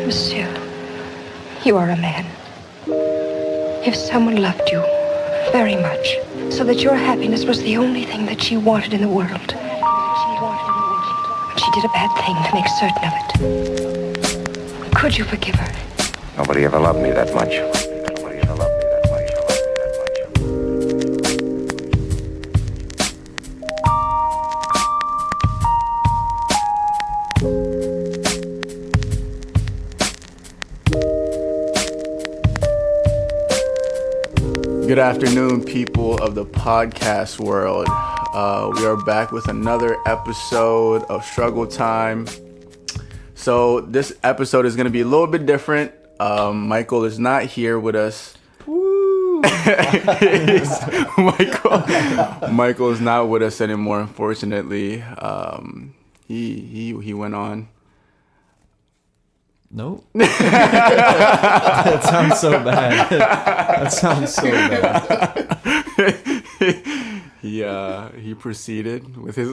Monsieur, you are a man. If someone loved you very much, so that your happiness was the only thing that she wanted in the world, and she did a bad thing to make certain of it, could you forgive her? Nobody ever loved me that much. Good afternoon, people of the podcast world. We are back with another episode of Struggle Time. So this episode is going to be a little bit different. Michael is not here with us. Woo! Michael is not with us anymore, unfortunately. He went on. Nope. That sounds so bad. That sounds so bad. He proceeded with his.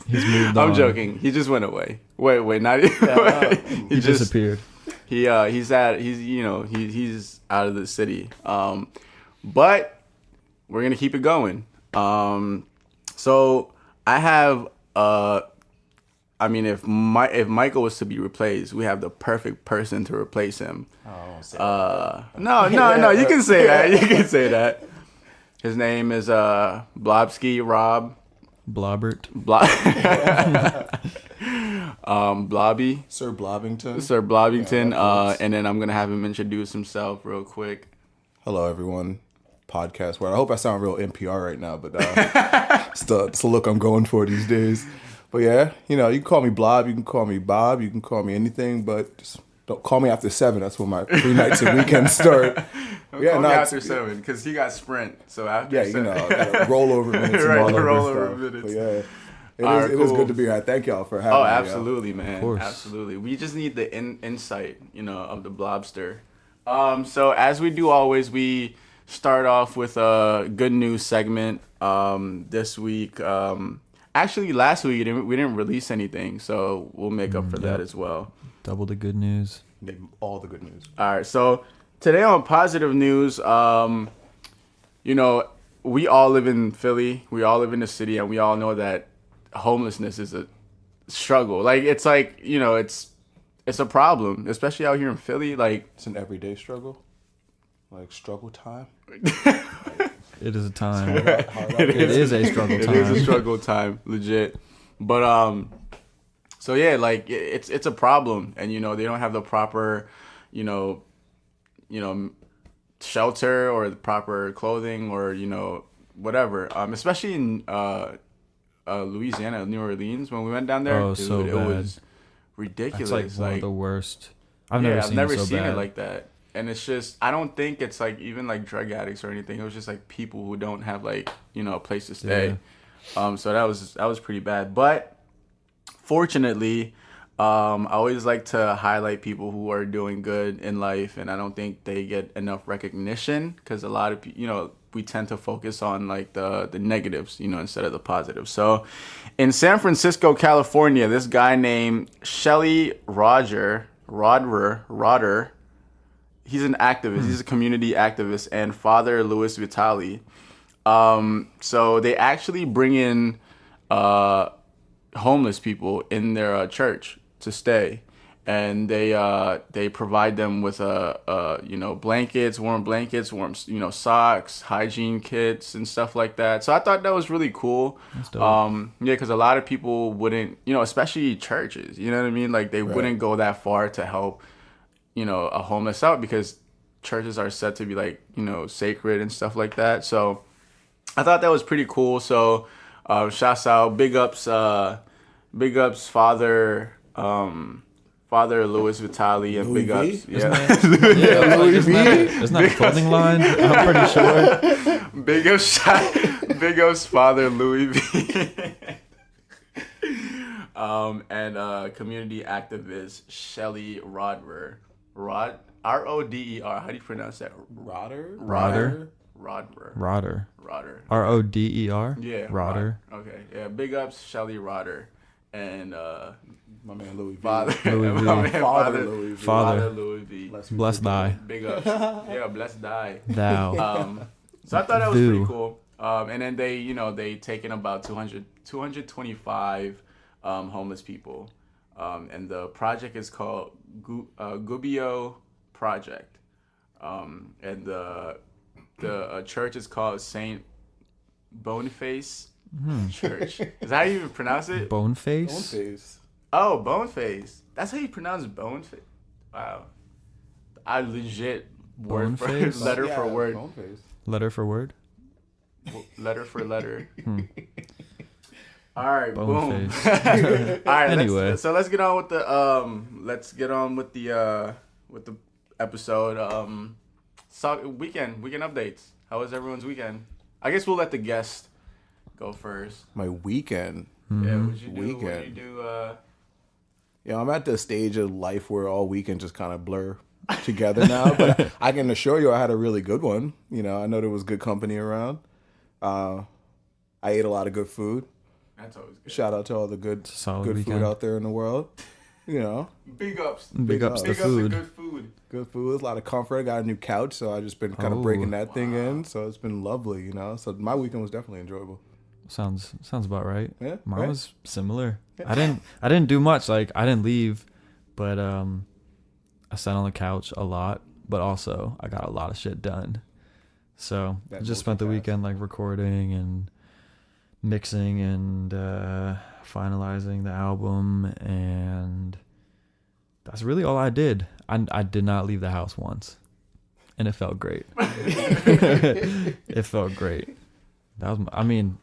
He's moved on. I'm joking. He just went away. Wait, not. He disappeared. He's out of the city. But we're gonna keep it going. So I have if Michael was to be replaced, we have the perfect person to replace him. No, you can say that. You can say that. His name is Blobsky Rob. Blobbert. Blobby. Sir Blobbington. Sir Blobbington. Yeah, and then I'm gonna have him introduce himself real quick. Hello, everyone. Podcast world. I hope I sound real NPR right now, but it's the look I'm going for these days. But yeah, you can call me Blob, you can call me Bob, you can call me anything, but just don't call me after 7. That's when my free nights and weekends start. Call me after 7 because he got Sprint. So after 7. Got rollover minutes right, and all rollover stuff. minutes. But yeah, it is good to be here. Thank y'all for having me. Oh, absolutely, man. Of course. Absolutely. We just need the insight, of the Blobster. So as we do always, we start off with a good news segment. This week. Actually, last week we didn't release anything, so we'll make up for that as well. Double the good news. All the good news. All right, so today on positive news, we all live in Philly, we all live in the city, and we all know that homelessness is a struggle. It's a problem, especially out here in Philly. It's an everyday struggle, struggle time. It is a time. It is a struggle time. It is a struggle time, legit. But so yeah, it's a problem, and they don't have the proper, shelter or the proper clothing or whatever. Especially in Louisiana, New Orleans, when we went down there, it was ridiculous. It's one of the worst. I've I've never seen bad. it like that. And it's just, I don't think it's even drug addicts or anything. It was just people who don't have a place to stay. Yeah. So that was pretty bad. But fortunately, I always like to highlight people who are doing good in life, and I don't think they get enough recognition because a lot of we tend to focus on the negatives, instead of the positives. So in San Francisco, California, this guy named Shelly Rodder. He's an activist. He's a community activist, and Father Louis Vitale. So they actually bring in homeless people in their church to stay, and they provide them with blankets, warm socks, hygiene kits, and stuff like that. So I thought that was really cool. That's dope. Because a lot of people wouldn't, especially churches. You know what I mean? They Right. wouldn't go that far to help a homeless out because churches are said to be sacred and stuff like that. So I thought that was pretty cool. So shouts out, big ups Father Louis Vitale and Louis big V? ups. Yeah. Isn't that a clothing line? I'm pretty sure. Big ups Father Louis V. And community activist Shelly Rodder. Rodder. How do you pronounce that? Rodder. Rodder. Rodder. Rodder. Rodder. Yeah. Rodder. Okay. Yeah. Big ups, Shelly Rodder. and My man Louis V. Father, Louis V. my man Father Louis V. Father. Louis V. Bless thy Big ups. Yeah, blessed die. thou. So I thought that was Voo. pretty cool. And then they taken about 225 homeless people. And the project is called Gubbio Project. And the church is called Saint Boniface Church. Is that how you pronounce it? Boneface? Boneface. Oh, Boneface. That's how you pronounce Boneface. Wow. I legit word for Boneface? letter for word. Boneface. Letter for word? Letter for letter. All right, boom. Boneface. All right, Anyway. let's get on with the episode. Weekend updates. How was everyone's weekend? I guess we'll let the guest go first. My weekend. Yeah, what'd you do? What Weekend. did you do? Yeah, I'm at the stage of life where all weekend just kind of blur together now. But I can assure you I had a really good one. You know, I know there was good company around. I ate a lot of good food. That's always good. Shout out to all the good Solid food weekend. out there in the world. You know, Big ups. Big ups to Big ups to food. good food. good food, a lot of comfort. I got a new couch, so I just been kind of Oh. breaking that thing in. So it's been lovely, you know. So my weekend was definitely enjoyable. Sounds about right. Yeah, Mine right? was similar. I didn't do much. Like I didn't leave, but I sat on the couch a lot. But also I got a lot of shit done. So I That just spent the multitask. weekend like recording and mixing and finalizing the album, and that's really all I did. I did not leave the house once, and it felt great. It felt great. That was. I mean,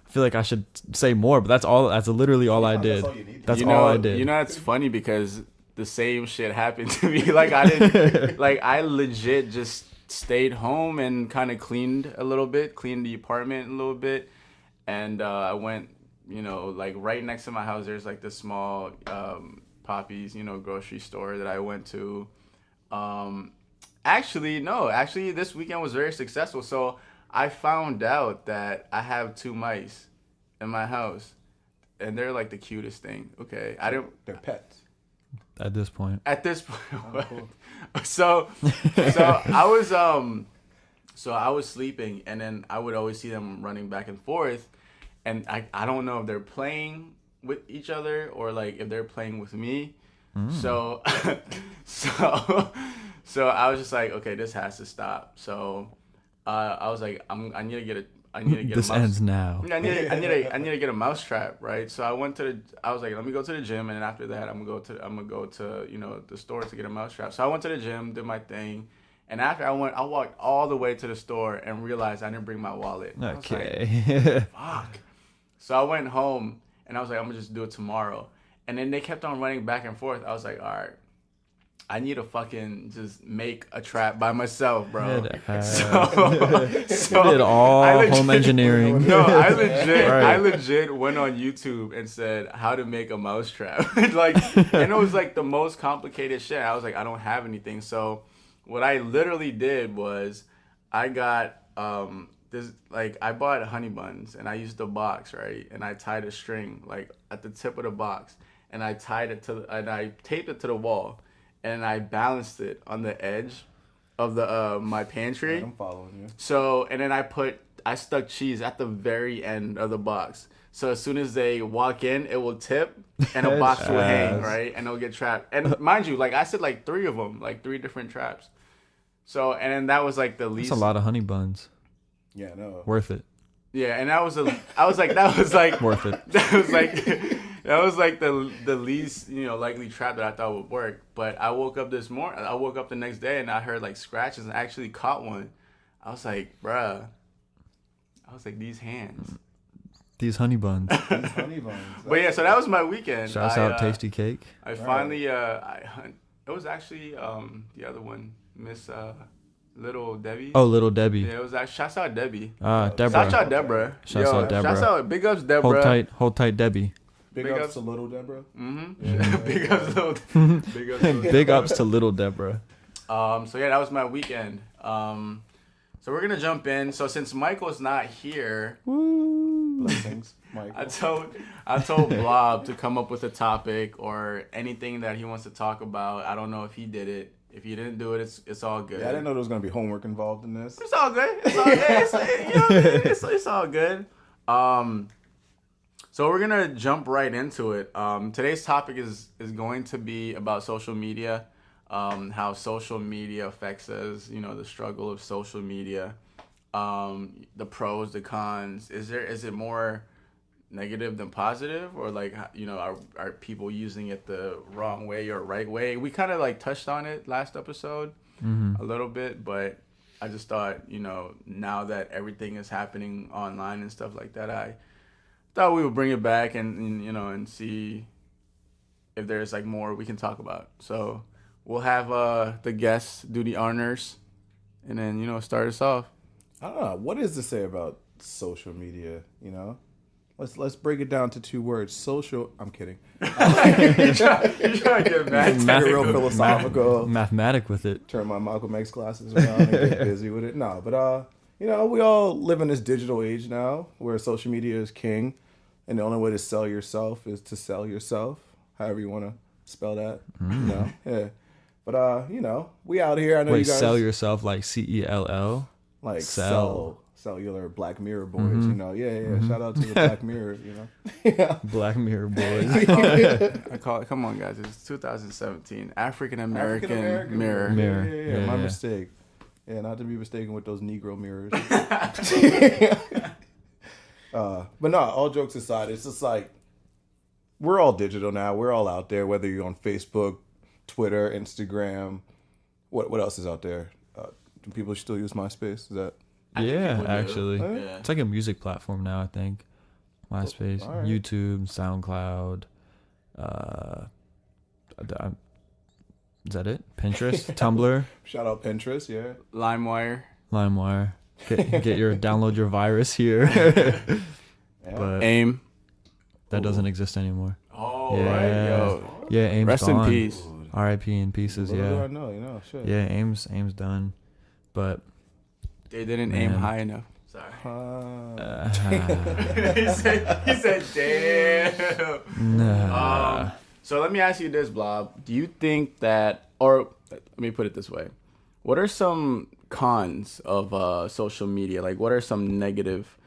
I feel like I should say more, but that's all. That's literally all I did. That's all I did. You know, it's funny because the same shit happened to me. Like I didn't, like I legit just stayed home and kind of cleaned a little bit, cleaned the apartment a little bit, and I went, you know, like right next to my house. There's like this small Poppy's, you know, grocery store that I went to. Actually, this weekend was very successful. So I found out that I have 2 mice in my house, and they're like the cutest thing. Okay, I didn't. They're pets. At this point, At this point, cool. so I was sleeping, and then I would always see them running back and forth, and I don't know if they're playing with each other or like if they're playing with me. So I was just like, okay, this has to stop. So I was like, I need to get this a mouse. ends now. I need to get a mouse trap, right? So I was like, let me go to the gym, and then after that, I'm gonna go to you know the store to get a mouse trap. So I went to the gym, did my thing, and after I walked all the way to the store and realized I didn't bring my wallet. I was like, Okay. fuck. So I went home and I was like, I'm gonna just do it tomorrow. And then they kept on running back and forth. I was like, all right, I need to fucking just make a trap by myself, bro. So Did all I legit- home engineering. No, I Right. legit went on YouTube and said how to make a mouse trap. Like, and it was like the most complicated shit. I was like, I don't have anything. So what I literally did was I got I bought honey buns and I used the box, right? And I tied a string like at the tip of the box, and I taped it to the wall, and I balanced it on the edge of the my pantry. I'm following you. So, and then I stuck cheese at the very end of the box. So as soon as they walk in, it will tip and a box will hang, Yes. right? And they'll get trapped. And mind you, like I said, like 3 of them, like 3 different traps. So, and then that was like the least. That's a lot of honey buns. Yeah, no. Worth it. Yeah, and that was Worth it. that was like the least, you know, likely trap that I thought would work. But I woke up the next day and I heard like scratches and I actually caught one. I was like, bruh. I was like, these hands. These honey buns. Honey buns. But yeah, so that was my weekend. Shouts out Tasty Cake. I finally it was actually the other one, Miss Little Debbie. Oh, Little Debbie. Yeah, it was actually shouts out Debbie. Deborah. Shouts out Deborah. Shouts out Deborah. Shouts out big ups Deborah. Hold tight, Debbie. Big Big ups ups. to little Deborah. Big ups Little. Big ups Little. Big ups to Little Deborah. So yeah, that was my weekend. So we're gonna jump in. So since Michael's not here, Blessings, Mike. I told Blob to come up with a topic or anything that he wants to talk about. I don't know if he did it. If he didn't do it, it's all good. Yeah, I didn't know there was gonna be homework involved in this. It's all good. It's all good. It's all good. So we're gonna jump right into it. Today's topic is going to be about social media, how social media affects us. You know, the struggle of social media, the pros, the cons. Is it more negative than positive, or like, you know, are people using it the wrong way or right way? We kind of like touched on it last episode a little bit, but I just thought, you know, now that everything is happening online and stuff like that, I thought we would bring it back and you know, and see if there's like more we can talk about. So we'll have the guests do the honors and then, you know, start us off. I don't know. What is to say about social media? You know, let's break it down to 2 words. Social. I'm kidding. You're trying to get mad. Get real philosophical. Mathematic with it. Turn my Malcolm X glasses around and get busy with it. No, but you know, we all live in this digital age now where social media is king, and the only way to sell yourself is to sell yourself. However you want to spell that. You know, yeah. But you know, we out here. I know Wait, you guys sell yourself like CELL? like sell. cellular Black Mirror boys. You know, yeah. Shout out to the Black Mirror. You know, yeah. Black Mirror boys. I call it. Come on, guys. It's 2017. African American mirror. Yeah. Yeah, My yeah. mistake. Yeah, not to be mistaken with those Negro mirrors. But no, all jokes aside, it's just like we're all digital now. We're all out there, whether you're on Facebook, Twitter, Instagram. What else is out there? Do people still use MySpace? Is that Yeah, people do. actually. Yeah. It's like a music platform now, I think. MySpace, all right. YouTube, SoundCloud. Is that it? Pinterest, Tumblr, shout out Pinterest? Yeah. LimeWire. LimeWire. Download your virus here. Yeah. But AIM. that doesn't exist anymore. Oh, Yeah. right, yo. Yeah, AIM's Rest gone. in peace. R.I.P. in pieces. Little do I Yeah, know, you know, shit. yeah. AIM's done, but They didn't aim Man. high enough. Sorry. he said, damn. nah. So let me ask you this, Blob. Do you think that, or let me put it this way. What are some cons of social media? Like, what are some negative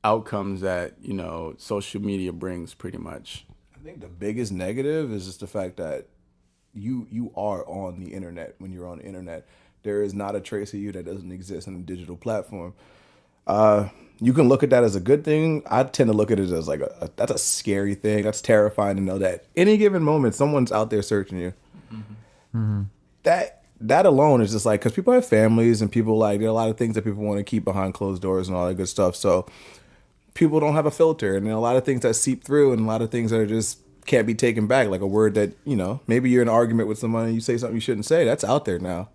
outcomes that, you know, social media brings pretty much? I think the biggest negative is just the fact that you are on the internet. When you're on the internet, there is not a trace of you that doesn't exist in a digital platform. You can look at that as a good thing. I tend to look at it as like that's a scary thing. That's terrifying to know that any given moment someone's out there searching you. That alone is just like, because people have families and people, like, there are a lot of things that people want to keep behind closed doors and all that good stuff. So people don't have a filter, and there are a lot of things that seep through and a lot of things that are just can't be taken back. Like a word that, you know, maybe you're in an argument with someone and you say something you shouldn't say. That's out there now.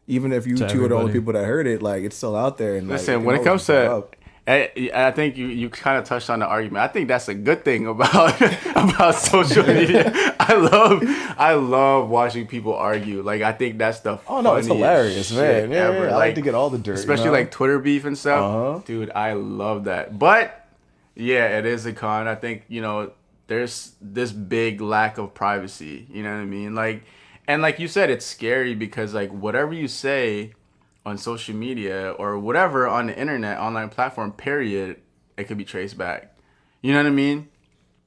Even if you To two are the only everybody. people that heard it, like, it's still out there. And Listen, like, when it can comes always be to, up. I think you kind of touched on the argument. I think that's a good thing about about social media. I love watching people argue. Like, I think that's the Oh no, it's funniest hilarious, man. shit Yeah, ever. I like to get all the dirt, especially you know? like Twitter beef and stuff. Uh-huh. Dude, I love that. But yeah, it is a con. I think, you know, there's this big lack of privacy. You know what I mean? Like, and like you said, it's scary because, like, whatever you say on social media or whatever on the internet, online platform, period, it could be traced back. You know what I mean?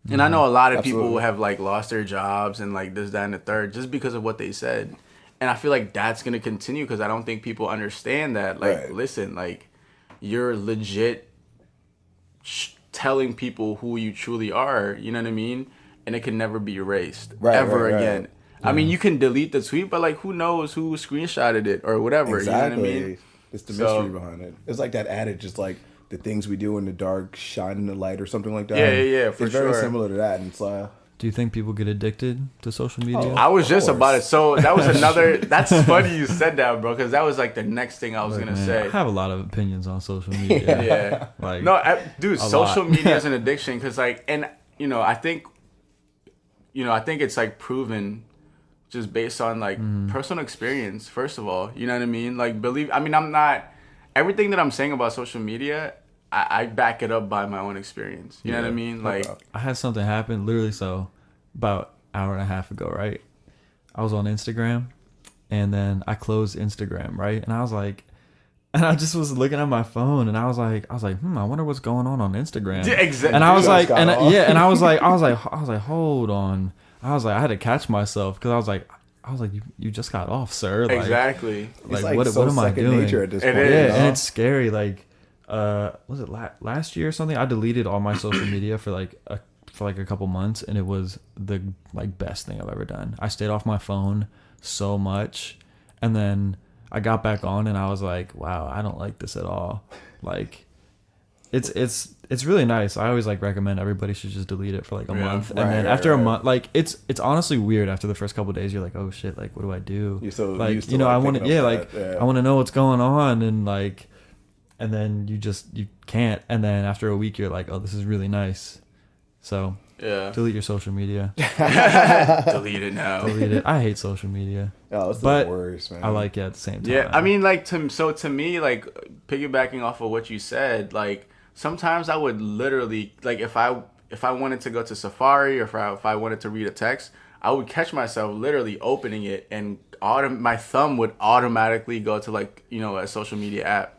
And I know a lot of people Absolutely. have like lost their jobs and like this, that, and the third just because of what they said. And I feel like that's going to continue because I don't think people understand that. Like, Right. listen, like, you're legit telling people who you truly are, you know what I mean? And it can never be erased ever right. again. I mean, you can delete the tweet, but like, who knows who screenshotted it or whatever, Exactly. you know what I mean? It's the So- mystery behind it. It's like that adage, just like the things we do in the dark shine in the light or something like that. Yeah, for it's very sure. similar to that. And it's Do you think people get addicted to social media? I was just course. about it. So that was another. That's funny you said that, bro, because that was like the next thing I was gonna Man, say. I have a lot of opinions on social media. Yeah, Like, no, dude, a social lot. media is an addiction because, like, and I think it's like proven just based on like personal experience. First of all, you know what I mean? Like, I'm not everything that I'm saying about social media. I back it up by my own experience. You know what I mean? Like, I had something happen literally about hour and a half ago, right? I was on Instagram and then I closed Instagram, right? And I was like, and I just was looking at my phone and I was like, I wonder what's going on Instagram. Yeah, exactly. And I was like, and I was like, hold on. I was like, I had to catch myself because I was like, you just got off, sir. Like, exactly. It's like, like what am I doing? nature at this It point. is. Yeah, you know? and it's scary. Like, was it last year or something? I deleted all my social media for a couple months, and it was the best thing I've ever done. I stayed off my phone so much, and then I got back on, and I was like, wow, I don't like this at all. Like, it's really nice. I always recommend everybody should just delete it for a month, and then after a month, it's honestly weird. After the first couple of days, you're like, oh shit, what do I do? You're so used to, I want to, yeah. I want to know what's going on, and then you can't, and then after a week, you're like, oh, this is really nice. So Yeah. delete your social media. Delete it now. Delete it. I hate social media. Oh, it's But the worst, man. I like it at the same time. Yeah, I mean, to me, piggybacking off of what you said, sometimes I would literally, if I wanted to go to Safari, or if I wanted to read a text, I would catch myself literally opening it, and my thumb would automatically go to a social media app.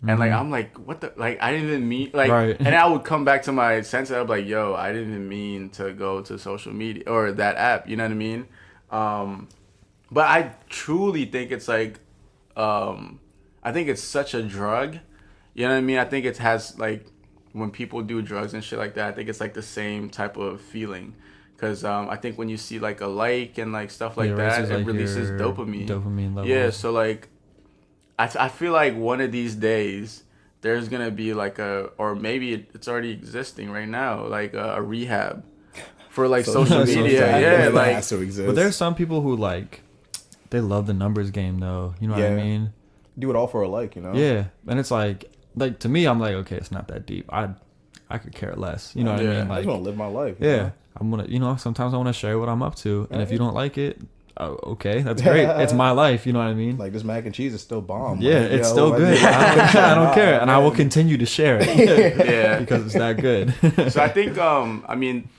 And I'm like, what the, I didn't even mean, Right. and I would come back to my senses. I'd be like, yo, I didn't even mean to go to social media or that app. You know what I mean? But I truly think it's I think it's such a drug. You know what I mean? I think it has when people do drugs and shit like that, I think it's the same type of feeling. Cause I think when you see a like and stuff like that, raises, it releases your dopamine. Dopamine levels. Yeah, so I feel like one of these days there's gonna be or maybe it's already existing right now, a rehab for social media. It Yeah, has to exist. But there's some people who they love the numbers game though. You know what I mean? Do it all for a like, you know? Yeah, and it's to me, I'm like, okay, it's not that deep. I could care less. You know what I Yeah. mean? I just want to live my life. you Yeah, know? I'm gonna. Sometimes I want to share what I'm up to, and if you don't like it, oh, okay, that's great. It's my life. You know what I mean? This mac and cheese is still bomb. Yeah, it's still good. I don't care, and I will continue to share it. Yeah. because it's that good. So I think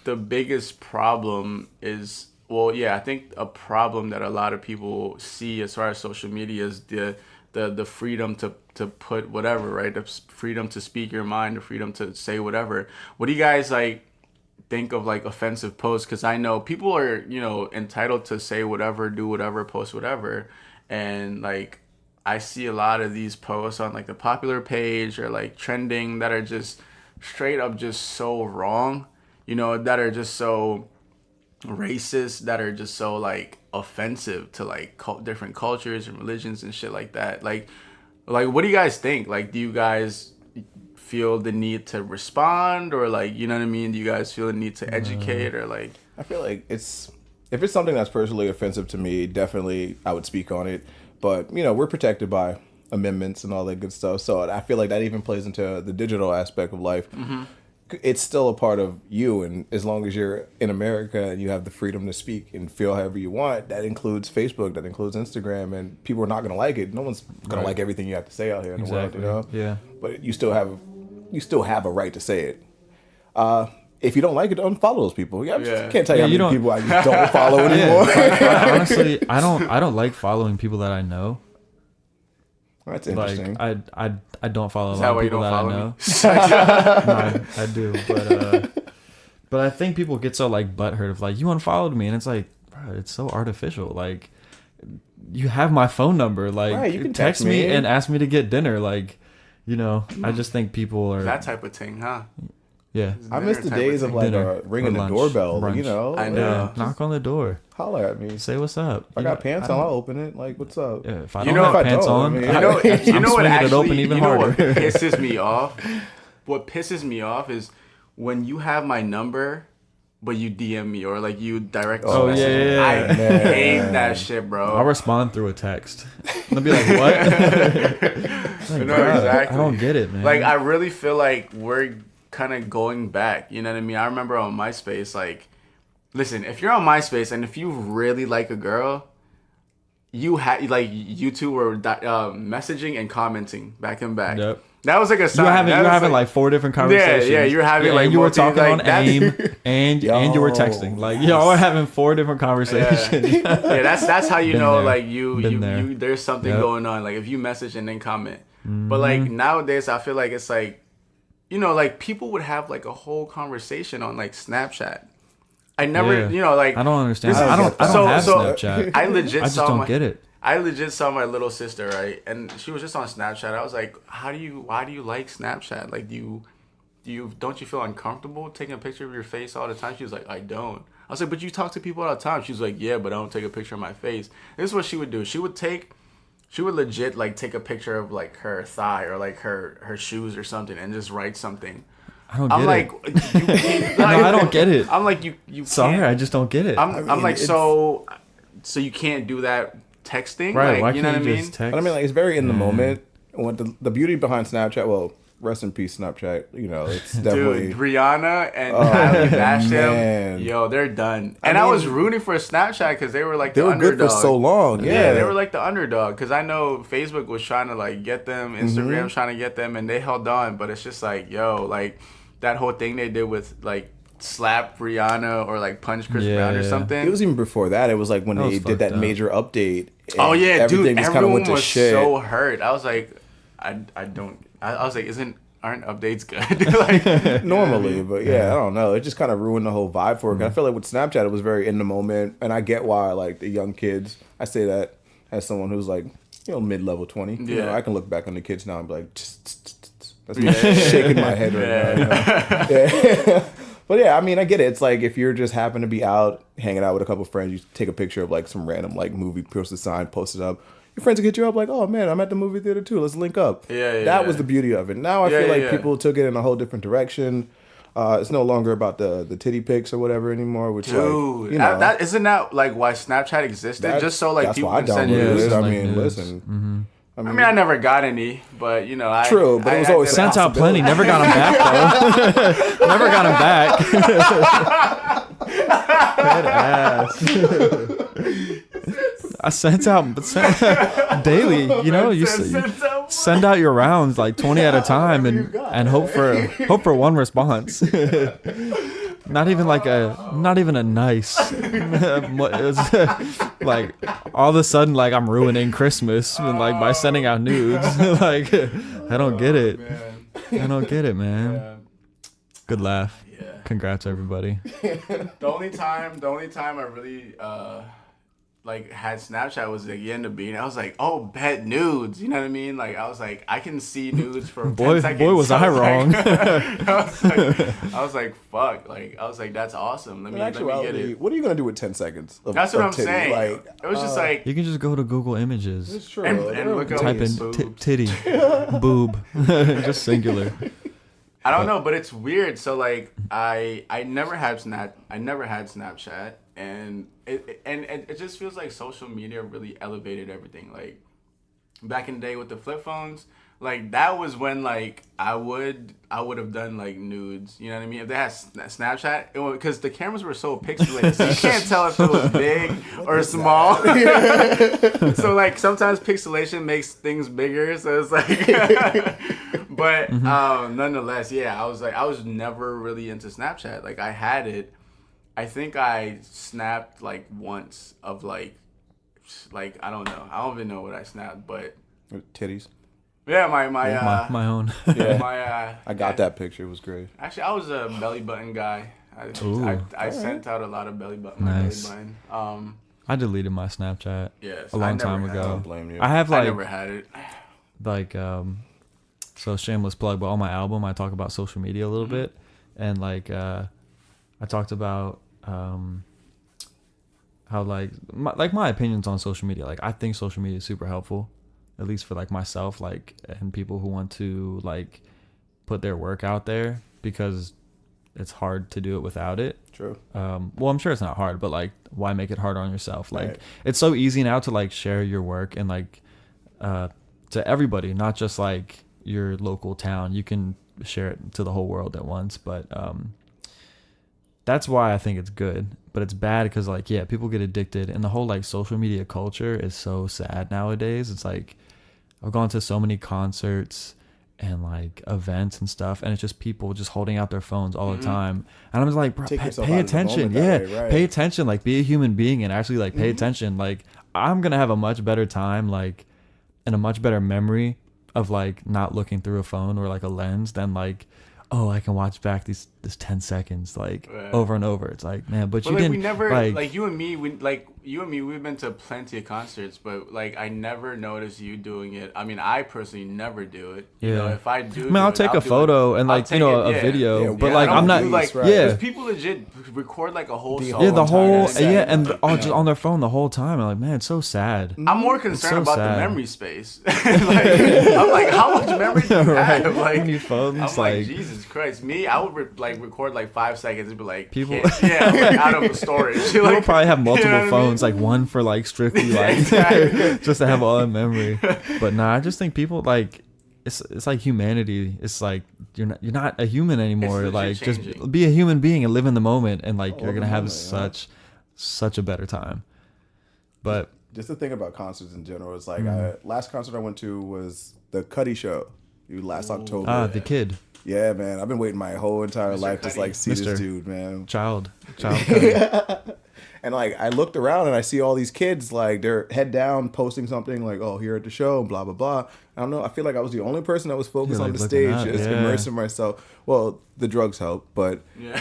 the biggest problem is, I think a problem that a lot of people see as far as social media is the freedom to put whatever, right? The freedom to speak your mind, the freedom to say whatever. What do you guys think of offensive posts? Because I know people are entitled to say whatever, do whatever, post whatever, and I see a lot of these posts on the popular page or trending that are just straight up just so wrong, that are just so racist, that are just so offensive to different cultures and religions and shit like that. What do you guys think? Do you guys feel the need to respond, or you know what I mean? Do you guys feel the need to educate, or I feel if it's something that's personally offensive to me, definitely I would speak on it. But we're protected by amendments and all that good stuff. So I feel that even plays into the digital aspect of life. Mm-hmm. It's still a part of you, and as long as you're in America and you have the freedom to speak and feel however you want, that includes Facebook, that includes Instagram, and people are not going to like it. No one's going to like everything you have to say out here in the world, Yeah. But you still have a right to say it. If you don't like it, unfollow those people. I can't tell you how many people I just don't follow anymore. Honestly, I don't like following people that I know. That's interesting. I don't follow a is lot that why of you people don't that follow I know. me? No, I do, but I think people get so butthurt of you unfollowed me, and it's bro, it's so artificial. You have my phone number, right, you can text me and ask me to get dinner, I just think people are That type of thing, huh? yeah. I miss the days of Dinner ringing or the lunch, doorbell. brunch. I know. Knock on the door, Holler at me. say what's up. If I got pants on, I'll open it. What's up? Yeah, if I You don't know, have if I pants don't, on, I mean, You know, I'm you know what swinging it actually, open even you know harder. what pisses me off? What pisses me off is when you have my number, but you DM me or you direct Oh, message me. yeah. I Man. hate that shit, bro. I'll respond through a text. I'll be like, what? No, bruh, exactly. I don't get it, man. I really feel we're kind of going back. You know what I mean? I remember on MySpace, listen, if you're on MySpace and if you really like a girl, you had you two were messaging and commenting back and back. Yep. That was like a sign. You were That was having like 4 different conversations. Yeah, you're having like and you were multi- talking like, on that- AIM and you were texting. Like y'all were having 4 different conversations. Yeah, that's how you Been know there. like Been there. you there's something Yep. going on. Like if you message and then comment. But like nowadays I feel like it's like, you know, like people would have like a whole conversation on like Snapchat. I never, Yeah. you know, like I don't understand. this is- I don't have Snapchat. I legit I just saw don't my, get it. I legit saw my little sister, right? And she was just on Snapchat. I was like, why do you like Snapchat? Like, don't you feel uncomfortable taking a picture of your face all the time? She was like, I don't. I was like, but you talk to people all the time. She was like, yeah, but I don't take a picture of my face. This is what she would do. She would legit like take a picture of like her thigh or like her shoes or something and just write something. I don't I'm get like, it. you can't, No, I don't get it. I'm like, you Sorry, can't. I just don't get it. I'm like, so you can't do that texting? Right, Like, why you can't know what I you mean? just text? But I mean, like, it's very in the moment. What the beauty behind Snapchat, well, rest in peace, Snapchat. You know, it's definitely. Dude, Rihanna and Kylie bashed man. him. Yo, they're done. And I was rooting for Snapchat because they were like They the were underdog. good for so long. Yeah, Yeah, they were like the underdog because I know Facebook was trying to like get them, Instagram trying to get them, and they held on. But it's just like, yo, like that whole thing they did with like slap Rihanna or like punch Chris Yeah, Brown or yeah. something. It was even before that. It was like when That they was did that fucked up. major update. Oh and yeah, everything dude, just kind of everyone went to was shit. so hurt. I was like, I was like, aren't updates good? Like Normally, but yeah, I don't know. It just kind of ruined the whole vibe for it. 'Cause I feel like with Snapchat, it was very in the moment, and I get why. Like the young kids, I say that as someone who's like, you know, mid-level 20. You know, Yeah. I can look back on the kids now and be like, that's me shaking my head right now. You know? Yeah. But yeah, I mean, I get it. It's like if you're just happen to be out hanging out with a couple friends, you take a picture of like some random like movie posted sign, post it up. Your friends will hit you up like, oh man, I'm at the movie theater too. Let's link up. Yeah, that was the beauty of it. Now I Yeah, feel like yeah. people took it in a whole different direction. It's no longer about the titty pics or whatever anymore. Which Dude, like, you know, that isn't that like why Snapchat existed? Just so like that's people why I can send downloaded news. it. I like mean, news. listen. I mean, I never got any, but you know, True, but it was always did- Sent out plenty. Never got him back though. Never got him back. Dead ass. I sent out daily. You know, you send out your rounds like 20 at a time and hope for one response. Not even a nice. It's like all of a sudden like I'm ruining Christmas by sending out nudes. Like I don't get it. I don't get it, man. Good laugh. Yeah. Congrats everybody. The only time I really like had Snapchat was like the end of being. I was like, oh, bet nudes. You know what I mean? Like I was like, I can see nudes for 10 seconds. Boy, was So I was wrong. Like, I was like, fuck. Like I was like, that's awesome. Let in me get actuality, it. what are you gonna do with 10 seconds? That's what of I'm titty? saying. Like, It was just like You can just go to Google Images. it's true. and look up Type in boobs. titty, boob, just singular. I don't know, but it's weird. So like I never had Snapchat, and it just feels like social media really elevated everything. Like back in the day with the flip phones, like that was when like I would have done like nudes. You know what I mean? If they had Snapchat, because the cameras were so pixelated, so you can't tell if it was big or small. So like sometimes pixelation makes things bigger. So it's like. But nonetheless, yeah, I was never really into Snapchat. Like I had it. I think I snapped like once of like I don't know. I don't even know what I snapped, but titties. yeah, My own. Yeah. I got that picture. It was great. Actually, I was a belly button guy. I sent out a lot of belly button. Nice. Belly button. I deleted my Snapchat Yes, a long I never time had I ago. don't blame you. I have I like never had it. like so shameless plug, but on my album I talk about social media a little bit, and like I talked about how like my opinions on social media. Like I think social media is super helpful, at least for like myself, like and people who want to like put their work out there, because it's hard to do it without it. True. Well, I'm sure it's not hard, but like why make it hard on yourself? Like Right. it's so easy now to like share your work and like to everybody, not just like your local town. You can share it to the whole world at once, but that's why I think it's good. But it's bad because like, yeah, people get addicted, and the whole like social media culture is so sad nowadays. It's like I've gone to so many concerts, and like events and stuff, and it's just people just holding out their phones all the time, and I'm just like, bro, Take yourself pay out of the attention. moment Yeah, that way, right. pay attention. Like, be a human being and actually like pay attention. Like, I'm gonna have a much better time, like, and a much better memory of like not looking through a phone or like a lens than like, oh, I can watch back this 10 seconds like over and over. It's like, man, but you like, didn't. we never like you and me. We've been to plenty of concerts, but like I never noticed you doing it. I mean, I personally never do it. You know, if I do, I mean, I'll take a photo and like, you know, a video, but like I'm not like, yeah. Because people legit record like a whole song. Yeah, the whole time. just on their phone the whole time. I'm like, man, it's so sad. I'm more concerned so about sad. the memory space. Like, I'm like, how much memory do you Right. have? Like, Many phones, I'm like, Jesus Christ. Me, I would record like 5 seconds and be like, People- yeah, like, out of storage. People Like, probably have multiple you know what I mean? phones, like one for like strictly like Exactly. just to have all that memory. But nah, I just think people like it's like humanity. It's like you're not a human anymore. It's Like legit just changing. be a human being and live in the moment, and like you're Live gonna in the have moment, such a better time. But Just to think about concerts in general, it's like Mm-hmm. last concert I went to was the Cuddy show. Last October. the kid, Yeah, man. I've been waiting my whole entire life to Cuddy. like see Mr. this dude, man. child. Cuddy. And like I looked around and I see all these kids like they're head down posting something like, oh, here at the show, blah blah blah. I don't know. I feel like I was the only person that was focused You're, on like, the looking stage, up, just yeah. immersing myself. Well, the drugs help, but Yeah.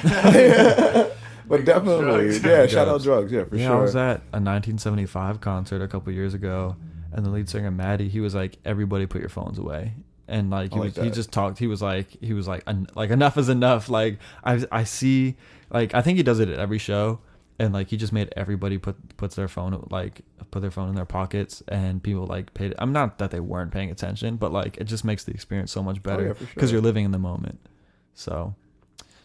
but definitely, drugs. yeah. Shout out drugs, yeah, for Yeah, sure. I was at a 1975 concert a couple years ago, and the lead singer Maddie, he was like, "Everybody, put your phones away." And like he I like was, he that. just talked. He was like enough is enough. Like I see, like I think he does it at every show, and like he just made everybody put their phone in their pockets, and people like paid. I'm not that they weren't paying attention, but like it just makes the experience so much better yeah, for because sure. you're living in the moment. So,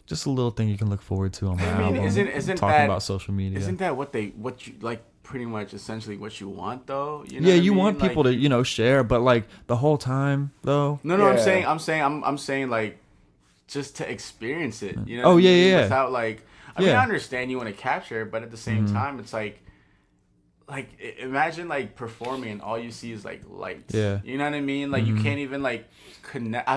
just a little thing you can look forward to on my I mean, album. isn't talking that- about social media? Isn't that what you like? Pretty much, essentially, what you want, though. You know Yeah, what I you mean? want people Like, to, share, but like the whole time though. No, Yeah. I'm saying like just to experience it. You know? Oh, what I yeah, mean? yeah. Without like, I mean, Yeah. I understand you want to capture it, but at the same time, it's like imagine like performing and all you see is like lights. Yeah. You know what I mean? Like you can't even like connect.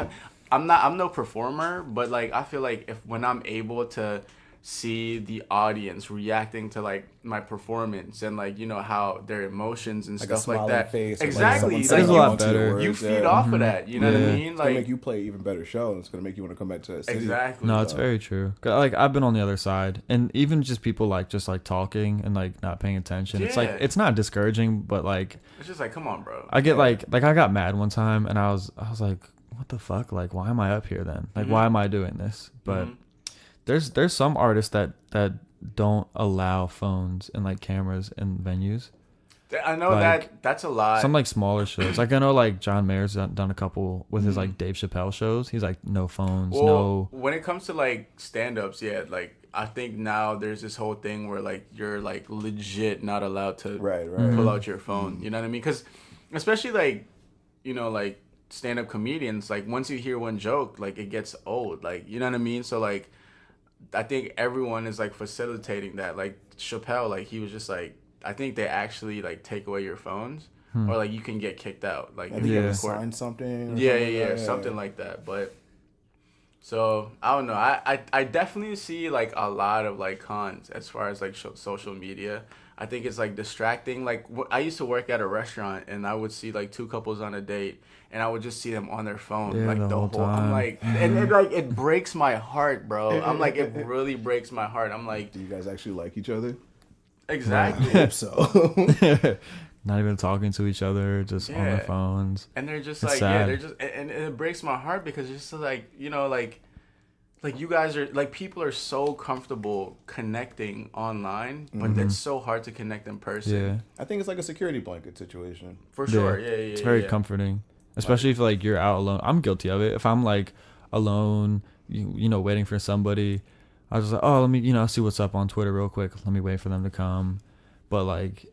I'm no performer, but like I feel like when I'm able to see the audience reacting to like my performance and like how their emotions and Like a stuff like smiling that. face, or, like, Exactly. someone It is saying a you lot want to your better. words, You feed yeah. off of that. You know what I Yeah. mean? It's gonna Like make you play even better show, and it's gonna make you want to come back to that city. exactly. No, it's very true. 'Cause, like I've been on the other side, and even just people like just like talking and like not paying attention. It's like Yeah. it's not discouraging, but like It's just like, come on, bro. I get like I got mad one time, and I was like, what the fuck? Like, why am I up here then? Like, why am I doing this? But there's some artists that don't allow phones and like cameras in venues. I know like, that's a lot. Some like smaller shows. Like I know like John Mayer's done a couple with his like Dave Chappelle shows. He's like no phones, well, no. when it comes to like stand-ups, yeah, like I think now there's this whole thing where like you're like legit not allowed to Right. pull out your phone. You know what I mean? Because especially like like stand-up comedians, like once you hear one joke, like it gets old. Like you know what I mean? So like I think everyone is like facilitating that. Like Chappelle, like he was just like, I think they actually like take away your phones, or like you can get kicked out. Like I if think you you record. sign something. Or Yeah, something like that. something like that. But so I don't know. I definitely see like a lot of like cons as far as like social media. I think it's like distracting. Like I used to work at a restaurant and I would see like two couples on a date and I would just see them on their phone Yeah, like the whole I'm time. like, and it breaks my heart, bro. I'm like, it really breaks my heart. I'm like, Do you guys actually like each other? exactly. I hope so. Not even talking to each other, just on their Yeah. phones. And they're just It's like, sad. yeah, they're just, and it breaks my heart because it's just like, like you guys are, like people are so comfortable connecting online, but it's so hard to connect in person. Yeah, I think it's like a security blanket situation. For sure. Yeah. Yeah, It's very yeah. comforting, especially if like you're out alone. I'm guilty of it. If I'm like alone, waiting for somebody, I was just like, oh, let me see what's up on Twitter real quick. Let me wait for them to come. But like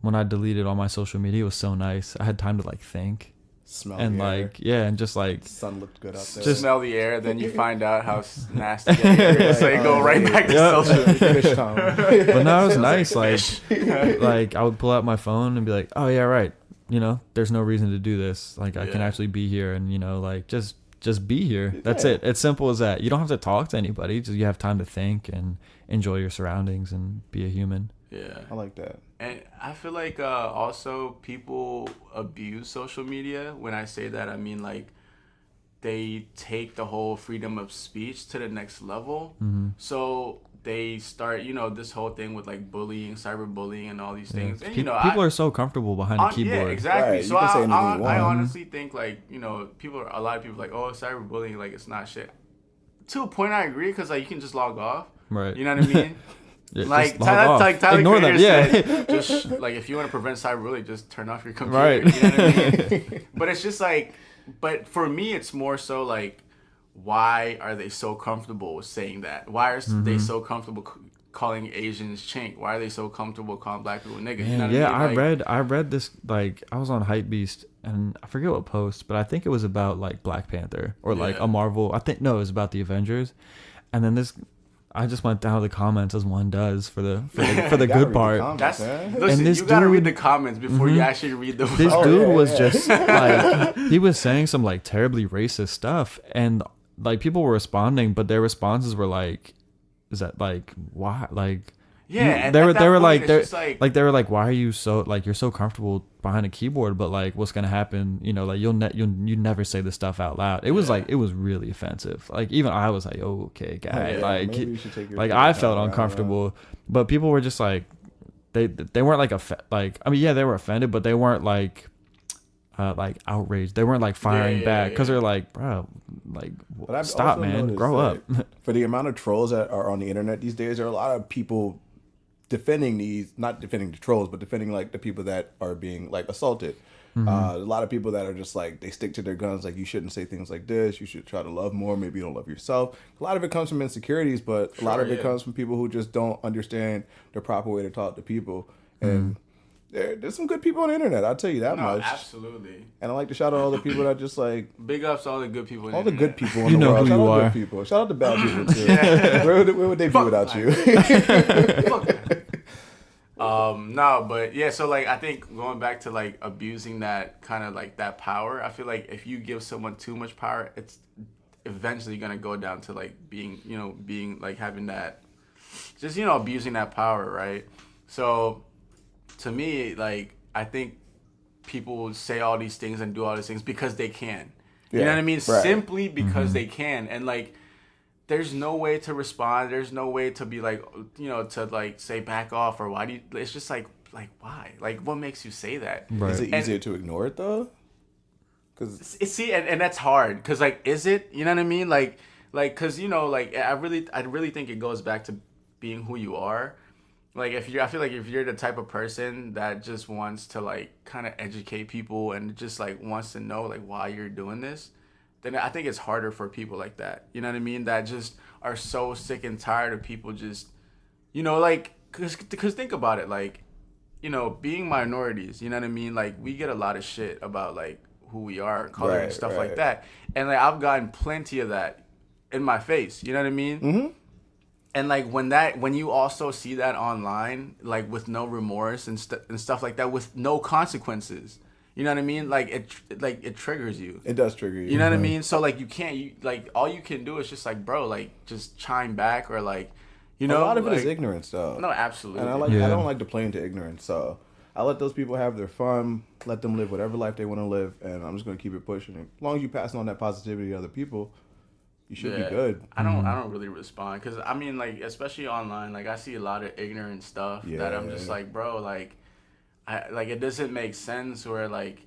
when I deleted all my social media, it was so nice. I had time to like think Smell and the air. like and just like Sun looked good out there. Just smell the air, then you find out how nasty the air is, so you go right back to Yeah. social media. Fish time. but no, it was Smells nice. like Like, like I would pull out my phone and be like, oh yeah, right. There's no reason to do this. Like I can Yeah. actually be here and like just just be here. That's it. It's simple as that. You don't have to talk to anybody. Just you have time to think and enjoy your surroundings and be a human. Yeah. I like that. And I feel like also people abuse social media. When I say that, I mean like they take the whole freedom of speech to the next level. So they start, this whole thing with like bullying, cyberbullying, and all these things. And People are so comfortable behind a keyboard. Yeah, exactly. Right, So you can say anything you I want. honestly think like a lot of people like, oh, cyberbullying, like it's not shit. To a point, I agree because like you can just log off. Right. You know what I mean? Yeah, Like just log off. Tyler Ignore them. Creator Yeah. said, just like if you want to prevent cyberbullying, just turn off your computer. Right. You know what I mean? But it's just like, but for me, it's more so like, why are they so comfortable saying that? Why are they so comfortable calling Asians chink? Why are they so comfortable calling black people niggas? You know what Yeah, I mean? I read this, like, I was on Hypebeast and I forget what post, but I think it was about like Black Panther or like Yeah. a Marvel. It was about the Avengers. And then I just went down the comments as one does for the You good gotta read the part. comments, man. Listen, this you gotta read dude- the comments before you actually read the This Oh, dude yeah, was yeah. just like, he was saying some like terribly racist stuff, and like people were responding, but their responses were like, is that like, why? Like, Yeah, and they at were that they were point, like it's they're just like- they were like, why are you so like, you're so comfortable behind a keyboard, but like what's gonna happen, like you never say this stuff out loud. It was like, it was really offensive. Like even I was like, oh, okay, guy. Yeah, like maybe you should take your like time I out, felt I don't know. uncomfortable, but people were just like, they weren't like I mean, yeah, they were offended, but they weren't like outraged. They weren't like firing Yeah, back because yeah. they're like, bro, like But I've stop, also man, noticed grow up. that for the amount of trolls that are on the internet these days, there are a lot of people defending not defending the trolls, but defending like the people that are being like assaulted. A lot of people that are just like, they stick to their guns, like you shouldn't say things like this, you should try to love more, maybe you don't love yourself. A lot of it comes from insecurities, but a lot of it yeah. comes from people who just don't understand the proper way to talk to people. And there's some good people on the internet, I'll tell you that No, much. absolutely. And I like to shout out all the people that just like, Big ups to all the good people. in all the good internet. people in You the know world. who Shout you out are. good people. Shout out the bad people too. Where would they be without you? No, but yeah, so like I think going back to like abusing that kind of like that power, I feel like if you give someone too much power, it's eventually gonna go down to like being like having that, just abusing that power, right? So to me, like I think people say all these things and do all these things because they can. You know Yeah, what I mean? right. Simply because they can, and like. There's no way to respond. There's no way to be like, to like say back off or why do you? It's just like why? Like what makes you say that? Right. Is it And- easier to ignore it though? Because See, and that's hard because like, is it? You know what I mean? Like, cause like I really think it goes back to being who you are. Like I feel like if you're the type of person that just wants to like kind of educate people and just like wants to know like why you're doing this, then I think it's harder for people like that. You know what I mean? That just are so sick and tired of people just, like, cause think about it, like, being minorities, you know what I mean? Like, we get a lot of shit about, like, who we are, color, and Right, stuff right. like that. And, like, I've gotten plenty of that in my face, you know what I mean? Mm-hmm. And, like, when you also see that online, like, with no remorse and stuff like that, with no consequences, you know what I mean? Like, it triggers you. it does trigger you. You know what I mean? So like like all you can do is just like, bro, like just chime back or like, A lot of it is like- ignorance though. No, absolutely. And I don't like to play into ignorance. So I let those people have their fun, let them live whatever life they want to live, and I'm just gonna keep it pushing. As long as you passing on that positivity to other people, you should be good. I don't really respond because I mean like especially online, like I see a lot of ignorant stuff that I'm just Yeah. like, bro, like it doesn't make sense or like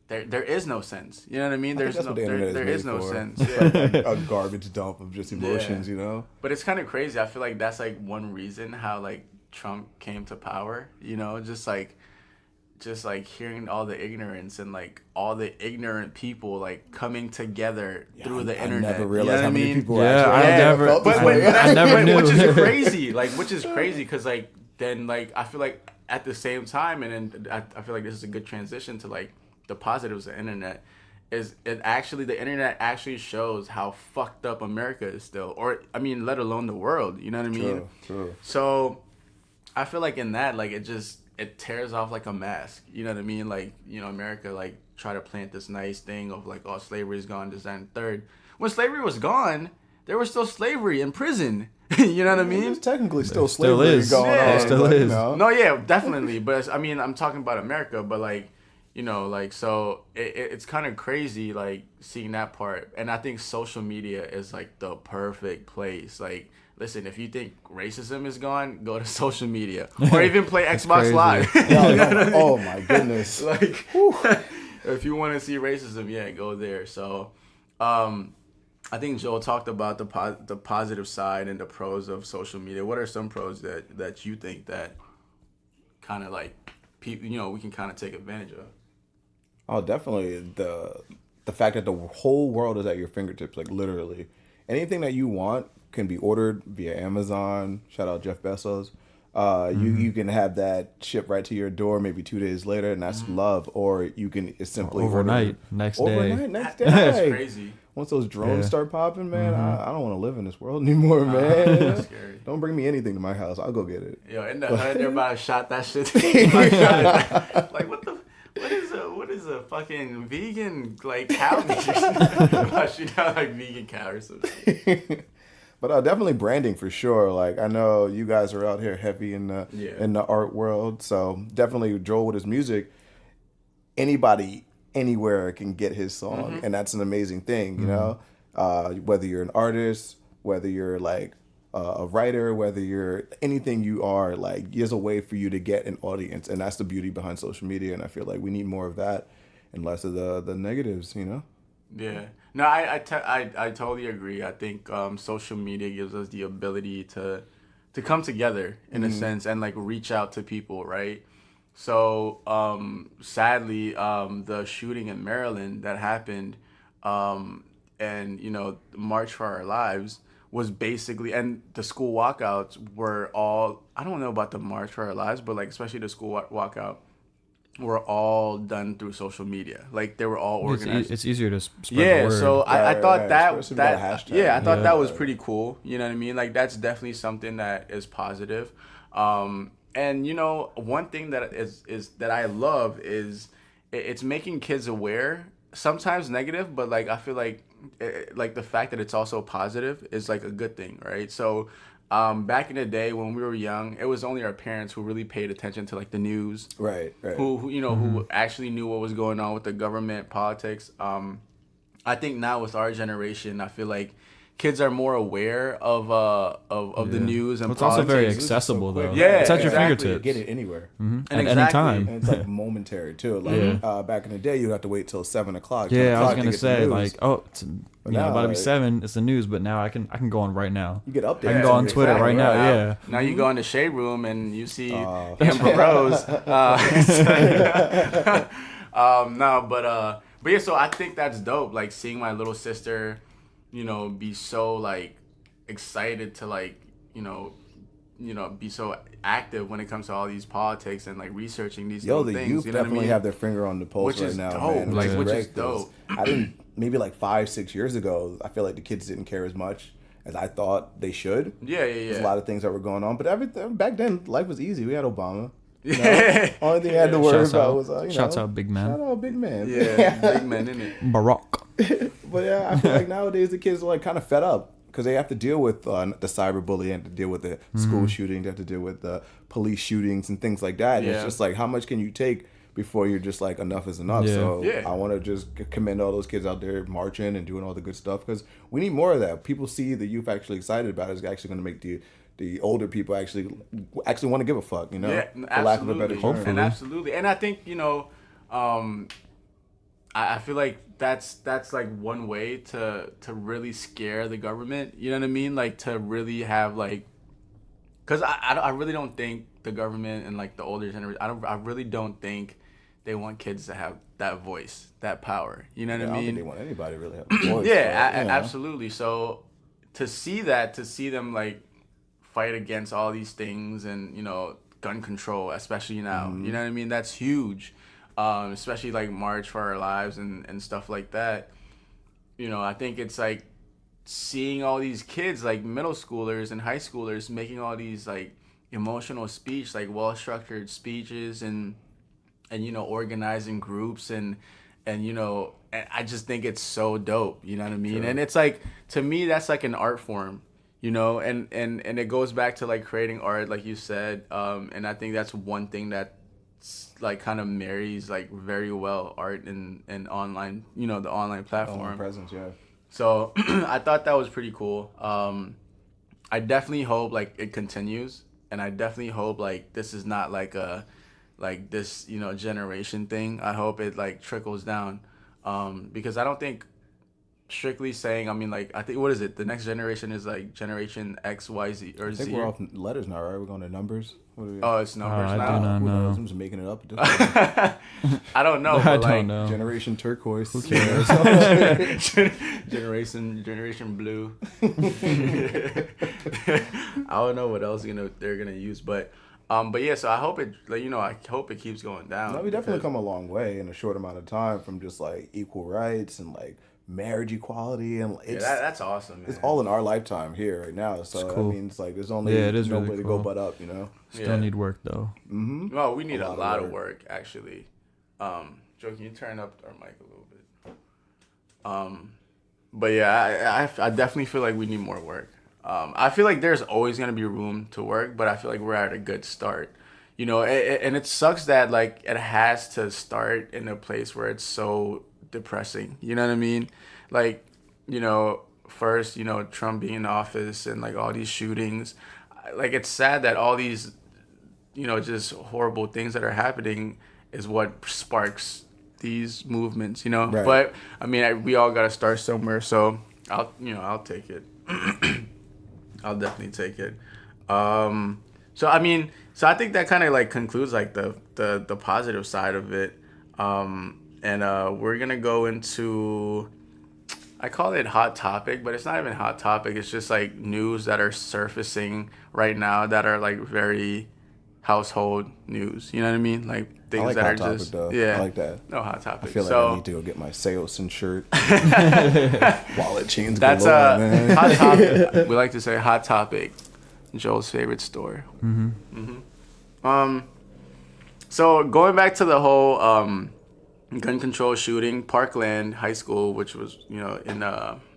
there is no sense. You know what I mean? I think There's that's no what the internet there made is no for. sense. It's Yeah. like a garbage dump of just emotions, But it's kind of crazy. I feel like that's like one reason how like Trump came to power, just like hearing all the ignorance and like all the ignorant people like coming together through the internet. I never You realized know how what I many mean? people Yeah, actually I never- felt this But way. I never knew. which is crazy. Which is crazy because like then like I feel like at the same time, and then I feel like this is a good transition to like the positives of the internet. Is it actually the internet actually shows how fucked up America is still, or I mean, let alone the world. You know what I mean? True. So I feel like in that, like it just it tears off like a mask. You know what I mean? Like, America like try to plant this nice thing of like, oh, slavery's gone, this, that, and third. When slavery was gone, there was still slavery in prison. You know what I mean? There's technically still still slavery is. going Yeah. on. It still but, is. No, yeah, definitely. But I mean, I'm talking about America, but like, like, so it's kind of crazy, like, seeing that part. And I think social media is like the perfect place. Like, listen, if you think racism is gone, go to social media or even play Xbox crazy. Live. Oh my goodness. Like, if you want to see racism, yeah, go there. So, I think Joel talked about the positive side and the pros of social media. What are some pros that you think that kind of like people, we can kind of take advantage of? Oh, definitely the fact that the whole world is at your fingertips, like literally. Anything that you want can be ordered via Amazon. Shout out Jeff Bezos. You can have that shipped right to your door maybe 2 days later, and that's love. Or you can simply Overnight, next day. Overnight, next day. That's crazy. Once those drones Yeah. start popping, man, I don't want to live in this world anymore, man. That's scary. Don't bring me anything to my house. I'll go get it. Yo, in the hood, everybody shot that shit. Like, what is a fucking vegan like cow? Shoot out like vegan cow or something. But definitely branding for sure. Like I know you guys are out here heavy in the art world, so definitely Joel with his music. Anybody anywhere can get his song, and that's an amazing thing, you know. Whether you're an artist, whether you're like a writer, whether you're anything you are, like there's a way for you to get an audience, and that's the beauty behind social media. And I feel like we need more of that and less of the negatives, you know. Yeah. No, I totally agree. I think social media gives us the ability to come together in a sense and like reach out to people, right? So sadly, the shooting in Maryland that happened, and March for Our Lives was basically, and the school walkouts were all, I don't know about the March for Our Lives, but like especially the school walkout, were all done through social media. Like they were all organized. It's easier to spread the Yeah, word. so I thought Right. that Especially with that hashtag. yeah, I thought Yeah. that was pretty cool. You know what I mean? Like that's definitely something that is positive. And one thing that is that I love is it's making kids aware. Sometimes negative, but like I feel like like the fact that it's also positive is like a good thing, right? So back in the day when we were young, it was only our parents who really paid attention to like the news, Right. who who actually knew what was going on with the government, politics. I think now with our generation, I feel like kids are more aware of the news and It's also politics. very It's just so accessible quick. though. Yeah, it's at your exactly. fingertips. Get it anywhere. And At exactly. any time. And it's like momentary too. Like back in the day, you have to wait till 7 o'clock. 10 Yeah, I was o'clock to gonna get the say news. like, oh, it's now, about to be like- 7. It's the news, but now I can go on right now. you get updates. I can go on Twitter exactly. right now. Yeah. Now you go in the shade room and you see Amber Rose. No, but yeah. So I think that's dope. Like seeing my little sister, be so like excited to like be so active when it comes to all these politics and like researching these Yo, little the things. youth You know what I definitely mean? have their finger on the pulse Which right is now, dope, man. like, which is great, 'cause dope. I didn't maybe like 5-6 years ago. I feel like the kids didn't care as much as I thought they should. Yeah. There's a lot of things that were going on, but everything back then, life was easy. We had Obama. Yeah. Only thing I had to worry Shouts about out. was Shouts out, big man. Shout out, big man. Yeah, big man in it. Barack. But yeah, I feel like nowadays the kids are like kind of fed up because they have to deal with the cyberbullying, they have to deal with the school shooting, they have to deal with the police shootings and things like that. And it's Yeah. just like, how much can you take before you're just like, enough is enough? Yeah. So Yeah. I want to just commend all those kids out there marching and doing all the good stuff because we need more of that. People see the youth actually excited about it. It's actually going to make the older people actually want to give a fuck, you know, Yeah, for lack of a better absolutely. term. And absolutely. And I think, I feel like that's like one way to really scare the government. You know what I mean? Like to really have like, because I really don't think the government and like the older generation, I really don't think they want kids to have that voice, that power. You know what Yeah, I I don't mean? think they want anybody to really have a voice. Yeah, but, you know. absolutely. So to see them like fight against all these things and gun control, especially now, you know what I mean? That's huge. Especially like March for Our Lives and stuff like that. I think it's like seeing all these kids, like middle schoolers and high schoolers, making all these like emotional speech, like well structured speeches, and organizing groups, and and I just think it's so dope. You know what I mean? Sure. And it's like, to me, that's like an art form. And it goes back to like creating art, like you said. And I think that's one thing that like kind of marries like very well art and online, the online platform. Online presence, yeah. So I thought that was pretty cool. I definitely hope like it continues, and I definitely hope like this is not like this generation thing. I hope it like trickles down, because I don't think, strictly saying, I mean, like, I think, what is it? The next generation is like generation X, Y, Z, or I Z. think we're off letters now, right? We're going to numbers. What are we? Oh, it's numbers I now. do not Who know. knows? I'm just making it up. At this point. I don't know. I But like, don't know. Generation turquoise. Who cares? generation blue. I don't know what else they're gonna use, but yeah. So I hope it, like, I hope it keeps going down. No, we definitely because- come a long way in a short amount of time from just like equal rights and like marriage equality, and Yeah, it's that's awesome, man. it's all in our lifetime here right now. So cool. I mean, it's like there's only Yeah, it is no really way to cool. go but up, you know. Still Yeah. need work though. Well, we need a lot of work. work, actually. Joe, can you turn up our mic a little bit? But yeah, I definitely feel like we need more work. I feel like there's always gonna be room to work, but I feel like we're at a good start. And it sucks that like it has to start in a place where it's so depressing. You know what I mean? Like, first, Trump being in office and like all these shootings. Like, it's sad that all these, just horrible things that are happening is what sparks these movements, Right. But I mean, we all gotta start somewhere. So I'll take it. I'll definitely take it. So I think that kind of like concludes like the positive side of it. And we're gonna go into, I call it hot topic, but it's not even hot topic. It's just like news that are surfacing right now that are like very household news. You know what I mean? Like things I like that hot are topic just though. yeah. I like that. No, hot topic. I feel like so I need to go get my Seosin shirt. Wallet chains. that's galore, man. hot topic. We like to say hot topic. Joel's favorite store. So going back to the whole gun control shooting, Parkland High School, which was in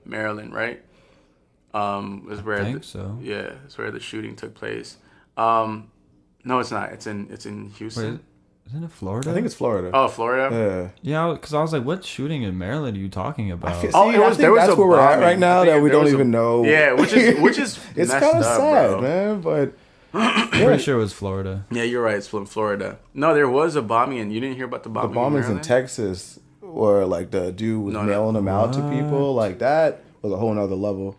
Maryland, right? Was where I think so. Yeah, it's where the shooting took place. No, it's not. It's in Houston. Wait, isn't it Florida? I think it's Florida. Oh, Florida. Yeah. Yeah, because I was like, what shooting in Maryland are you talking about? feel- Oh, See, it I was. think There was that's a where we're at bombing. right now I think that we there don't was even know. Yeah, which is It's messed kind of up, sad, bro. man. But Pretty sure it was Florida. Yeah, you're right. It's from Florida. No, there was a bombing, and you didn't hear about the the bombing. bombings in Maryland? Texas, where like the dude was No, mailing them out to people, like that was a whole nother level.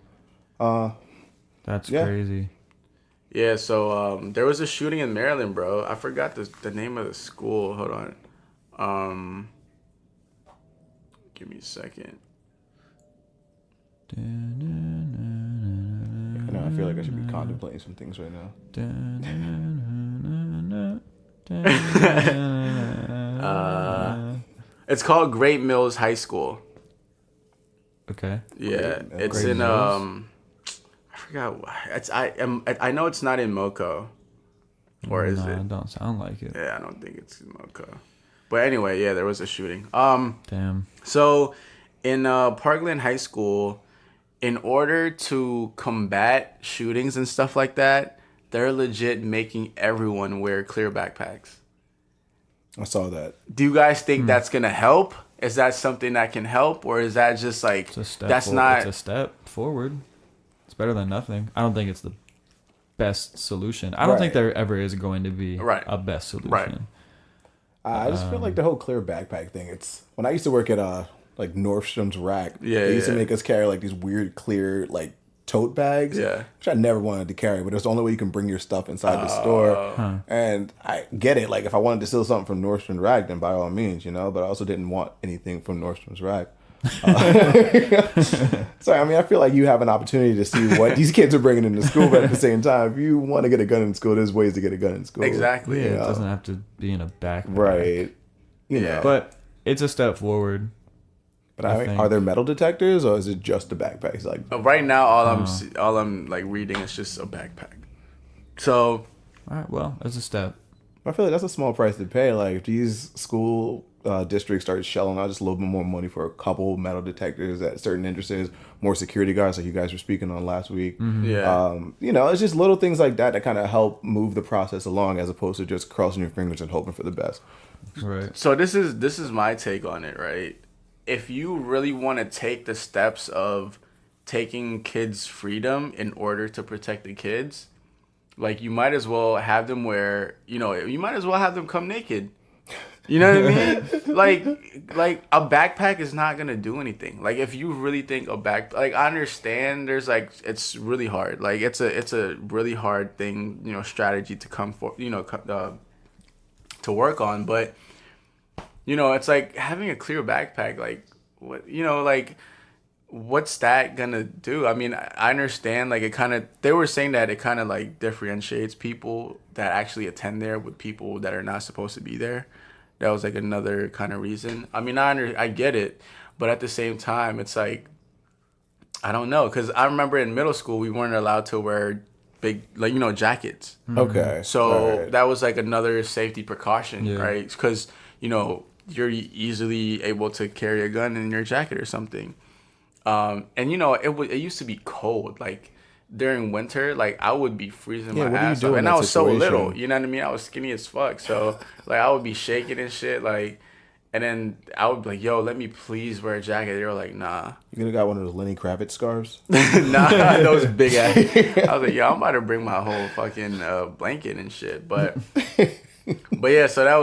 That's Yeah. crazy. Yeah, so there was a shooting in Maryland, bro. I forgot the name of the school. Hold on. Give me a second. You know, I feel like I should be contemplating some things right now. It's called Great Mills High School. Okay. Yeah, it's Great in Mills? I forgot. I know it's not in Moco, or is No, it? it don't sound like it. Yeah, I don't think it's in Moco. But anyway, yeah, there was a shooting. Damn. So in Parkland High School, in order to combat shootings and stuff like that, they're legit making everyone wear clear backpacks. I saw that. Do you guys think that's gonna help? Is that something that can help, or is that just like It's a step. that's It's not? a step forward. It's better than nothing. I don't think it's the best solution. I don't think Right. there ever is going to be Right. a best solution. Right. I just feel like the whole clear backpack thing. It's when I used to work at like Nordstrom's Rack. Yeah, they used to yeah. make us carry like these weird clear like tote bags. Yeah. which I never wanted to carry, but it's the only way you can bring your stuff inside the store. And I get it. Like if I wanted to steal something from Nordstrom's Rack, then by all means, But I also didn't want anything from Nordstrom's Rack. So I mean, I feel like you have an opportunity to see what these kids are bringing into school, but at the same time, if you want to get a gun in school, there's ways to get a gun in school. Exactly. Yeah, it Yeah. doesn't have to be in a backpack. Right. You Yeah. know. But it's a step forward. But I I mean, think- are there metal detectors or is it just the backpacks? Like, Right now, all I'm like reading is just a backpack. So All right, well, that's a step. I feel like that's a small price to pay. Like if these school districts start shelling out just a little bit more money for a couple metal detectors at certain entrances, more security guards like you guys were speaking on last week. Yeah. You know, it's just little things like that that kind of help move the process along as opposed to just crossing your fingers and hoping for the best. Right. So this is my take on it, right? If you really want to take the steps of taking kids' freedom in order to protect the kids, like you might as well have them you might as well have them come naked. You know what I mean? Like a backpack is not gonna do anything. Like if you really think I understand there's like it's really hard. Like it's a really hard thing, strategy to come for, to work on. But it's like having a clear backpack. Like what what's that gonna do? I mean, I understand. Like they were saying that it kind of like differentiates people that actually attend there with people that are not supposed to be there. That was like another kind of reason. I mean, I get it, but at the same time, it's like, I don't know. Because I remember in middle school, we weren't allowed to wear big, jackets. Okay. So that was like another safety precaution, right? Because, you're easily able to carry a gun in your jacket or something. And, it used to be cold. Like, during winter, like I would be freezing my ass off, and I was so little, you know what I mean? I was skinny as fuck, so like I would be shaking and shit, like, and then I would be like, "Yo, let me please wear a jacket." They were like, "Nah." You could have got one of those Lenny Kravitz scarves. Nah, those big ass. I was like, "Yo, I'm about to bring my whole fucking blanket and shit," but yeah. So that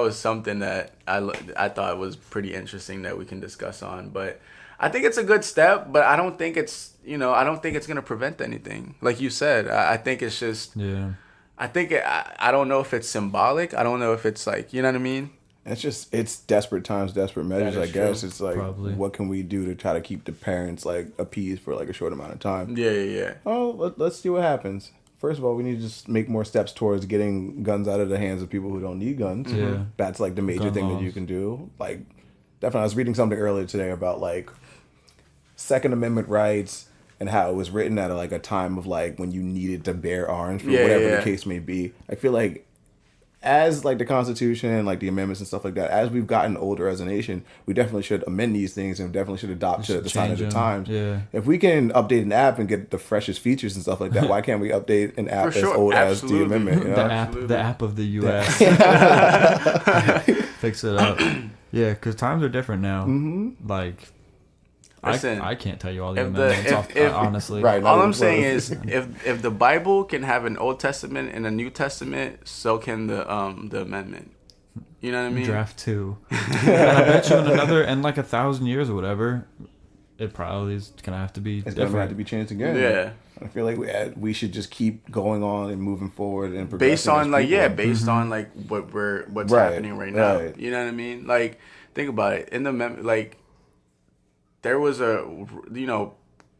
was something that I thought was pretty interesting that we can discuss on, but. I think it's a good step, but I don't think it's going to prevent anything. Like you said, I think it's just, I think, I don't know if it's symbolic. I don't know if it's like, you know what I mean? It's desperate times, desperate measures, I guess. True. It's like, what can we do to try to keep the parents like appeased for like a short amount of time? Yeah. Oh, let's see what happens. First of all, we need to just make more steps towards getting guns out of the hands of people who don't need guns. Yeah. That's like the major thing that you can do. Like, definitely, I was reading something earlier today about like, Second Amendment rights and how it was written at like a time of like when you needed to bear arms for whatever the case may be. I feel like as like the Constitution and like the amendments and stuff like that, as we've gotten older as a nation, we definitely should amend these things and definitely should adopt to the sign of the times. Yeah. If we can update an app and get the freshest features and stuff like that, why can't we update an app as old as the amendment? You know? The app of the U.S. Fix it up. Yeah, because times are different now. Mm-hmm. Like. Listen, I can't tell you all the amendments honestly. Right. All I'm saying is, if the Bible can have an Old Testament and a New Testament, so can the amendment. You know what I mean? Draft 2. And I bet you in like 1,000 years or whatever, it probably is gonna have to be. It's gonna have to be changed again. Yeah. I feel like we should just keep going on and moving forward and based on like on like what's happening right now. Right. You know what I mean? Like think about it. In the like. There was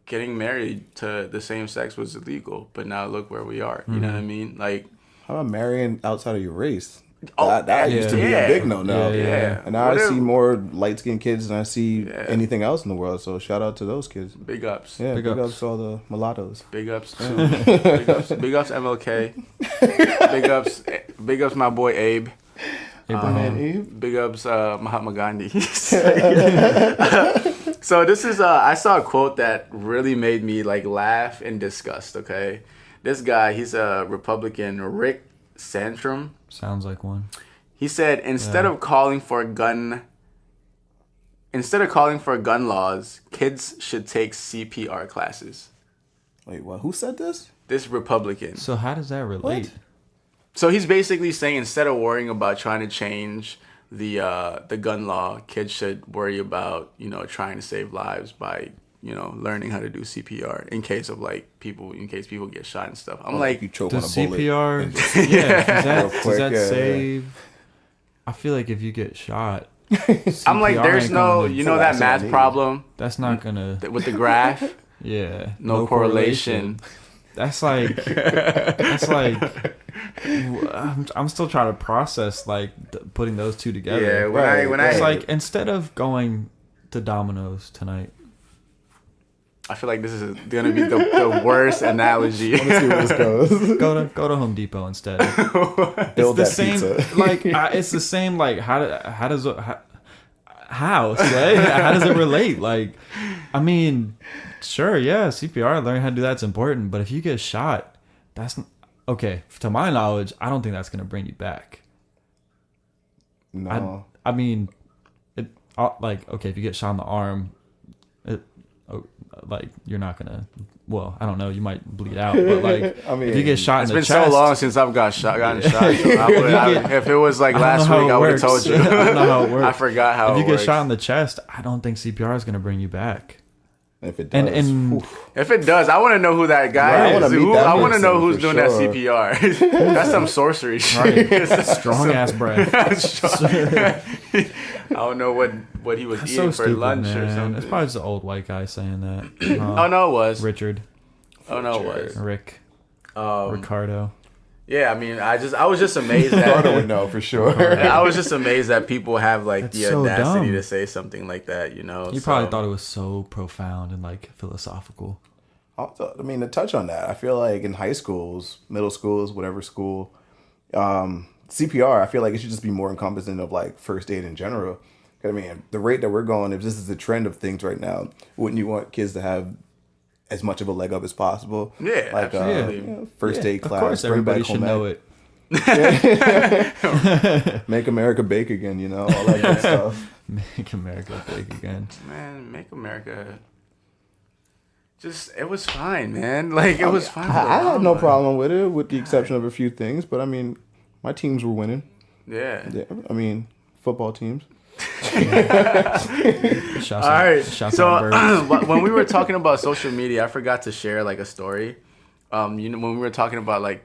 getting married to the same sex was illegal, but now look where we are. You know what I mean? Like, how about marrying outside of your race? Oh, that used to be a big no-no. Yeah. And now I see more light-skinned kids than I see anything else in the world. So shout out to those kids. Big ups. Yeah, big ups to all the mulattoes. Big ups to big ups MLK. Big ups my boy Abe. Big ups Mahatma Gandhi. So this is I saw a quote that really made me like laugh in disgust. Okay, this guy, he's a Republican, Rick Santorum. Sounds like one. He said instead of calling for gun laws, kids should take CPR classes. Wait, what? Who said this? This Republican. So how does that relate? What? So he's basically saying instead of worrying about trying to change the gun law, kids should worry about trying to save lives by learning how to do CPR in case people get shot and stuff. I'm like, you choke does on a bullet. CPR? Does that save? I feel like if you get shot, CPR I'm like, there's no that math problem. That's not gonna with the graph. Yeah, no correlation. That's like I'm still trying to process like putting those two together. Yeah, when I like instead of going to Domino's tonight, I feel like this is gonna be the worst analogy. Let's see where this goes. Go to Home Depot instead. Build the that same, pizza. like it's the same. Like how Slay? How does it relate? Like, I mean, sure, yeah, CPR, learning how to do that's important. But if you get shot, that's okay. To my knowledge, I don't think that's gonna bring you back. No. I mean, like, okay, if you get shot in the arm, like, you're not gonna. Well, I don't know. You might bleed out, but like, I mean, if you get shot in the It's chest, been so long since I've gotten shot. If it was like last week, I would have told you. I don't know how it works. I forgot how. If you it get works. shot in the chest, I don't think CPR is gonna bring you back. If it does, And oof. If it does, I want to know who that guy Right, I is. wanna meet that I want to know person who's for doing sure. that CPR. That's some sorcery shit. strong ass breath. I don't know what he was That's eating so for stupid, lunch or man. something. It's probably just an old white guy saying that. Oh no, it was. Richard, Oh no, it was. Rick, Um, Ricardo. yeah, I mean, I was just amazed Carter that would know for sure. I was just amazed that people have like That's the so audacity dumb. to say something like that. You know, You probably thought it was so profound and like philosophical. Also, I mean, to touch on that, I feel like in high schools, middle schools, whatever school, CPR, I feel like it should just be more encompassing of like first aid in general. 'Cause, I mean, the rate that we're going, if this is the trend of things right now, wouldn't you want kids to have as much of a leg up as possible? Yeah, like absolutely. first aid class. Of course, bring everybody back should home know ec, it. Make America bake again, you know, all that good stuff. Make America big again. Man, make America. Just it was fine, man. Like it was fine. for I a had long no run. problem with it, with the exception of a few things. But I mean, my teams were winning. Yeah. Yeah, I mean, football teams. Shouts All right. Shouts So out Birds. when we were talking about social media, I forgot to share like a story. You know, when we were talking about like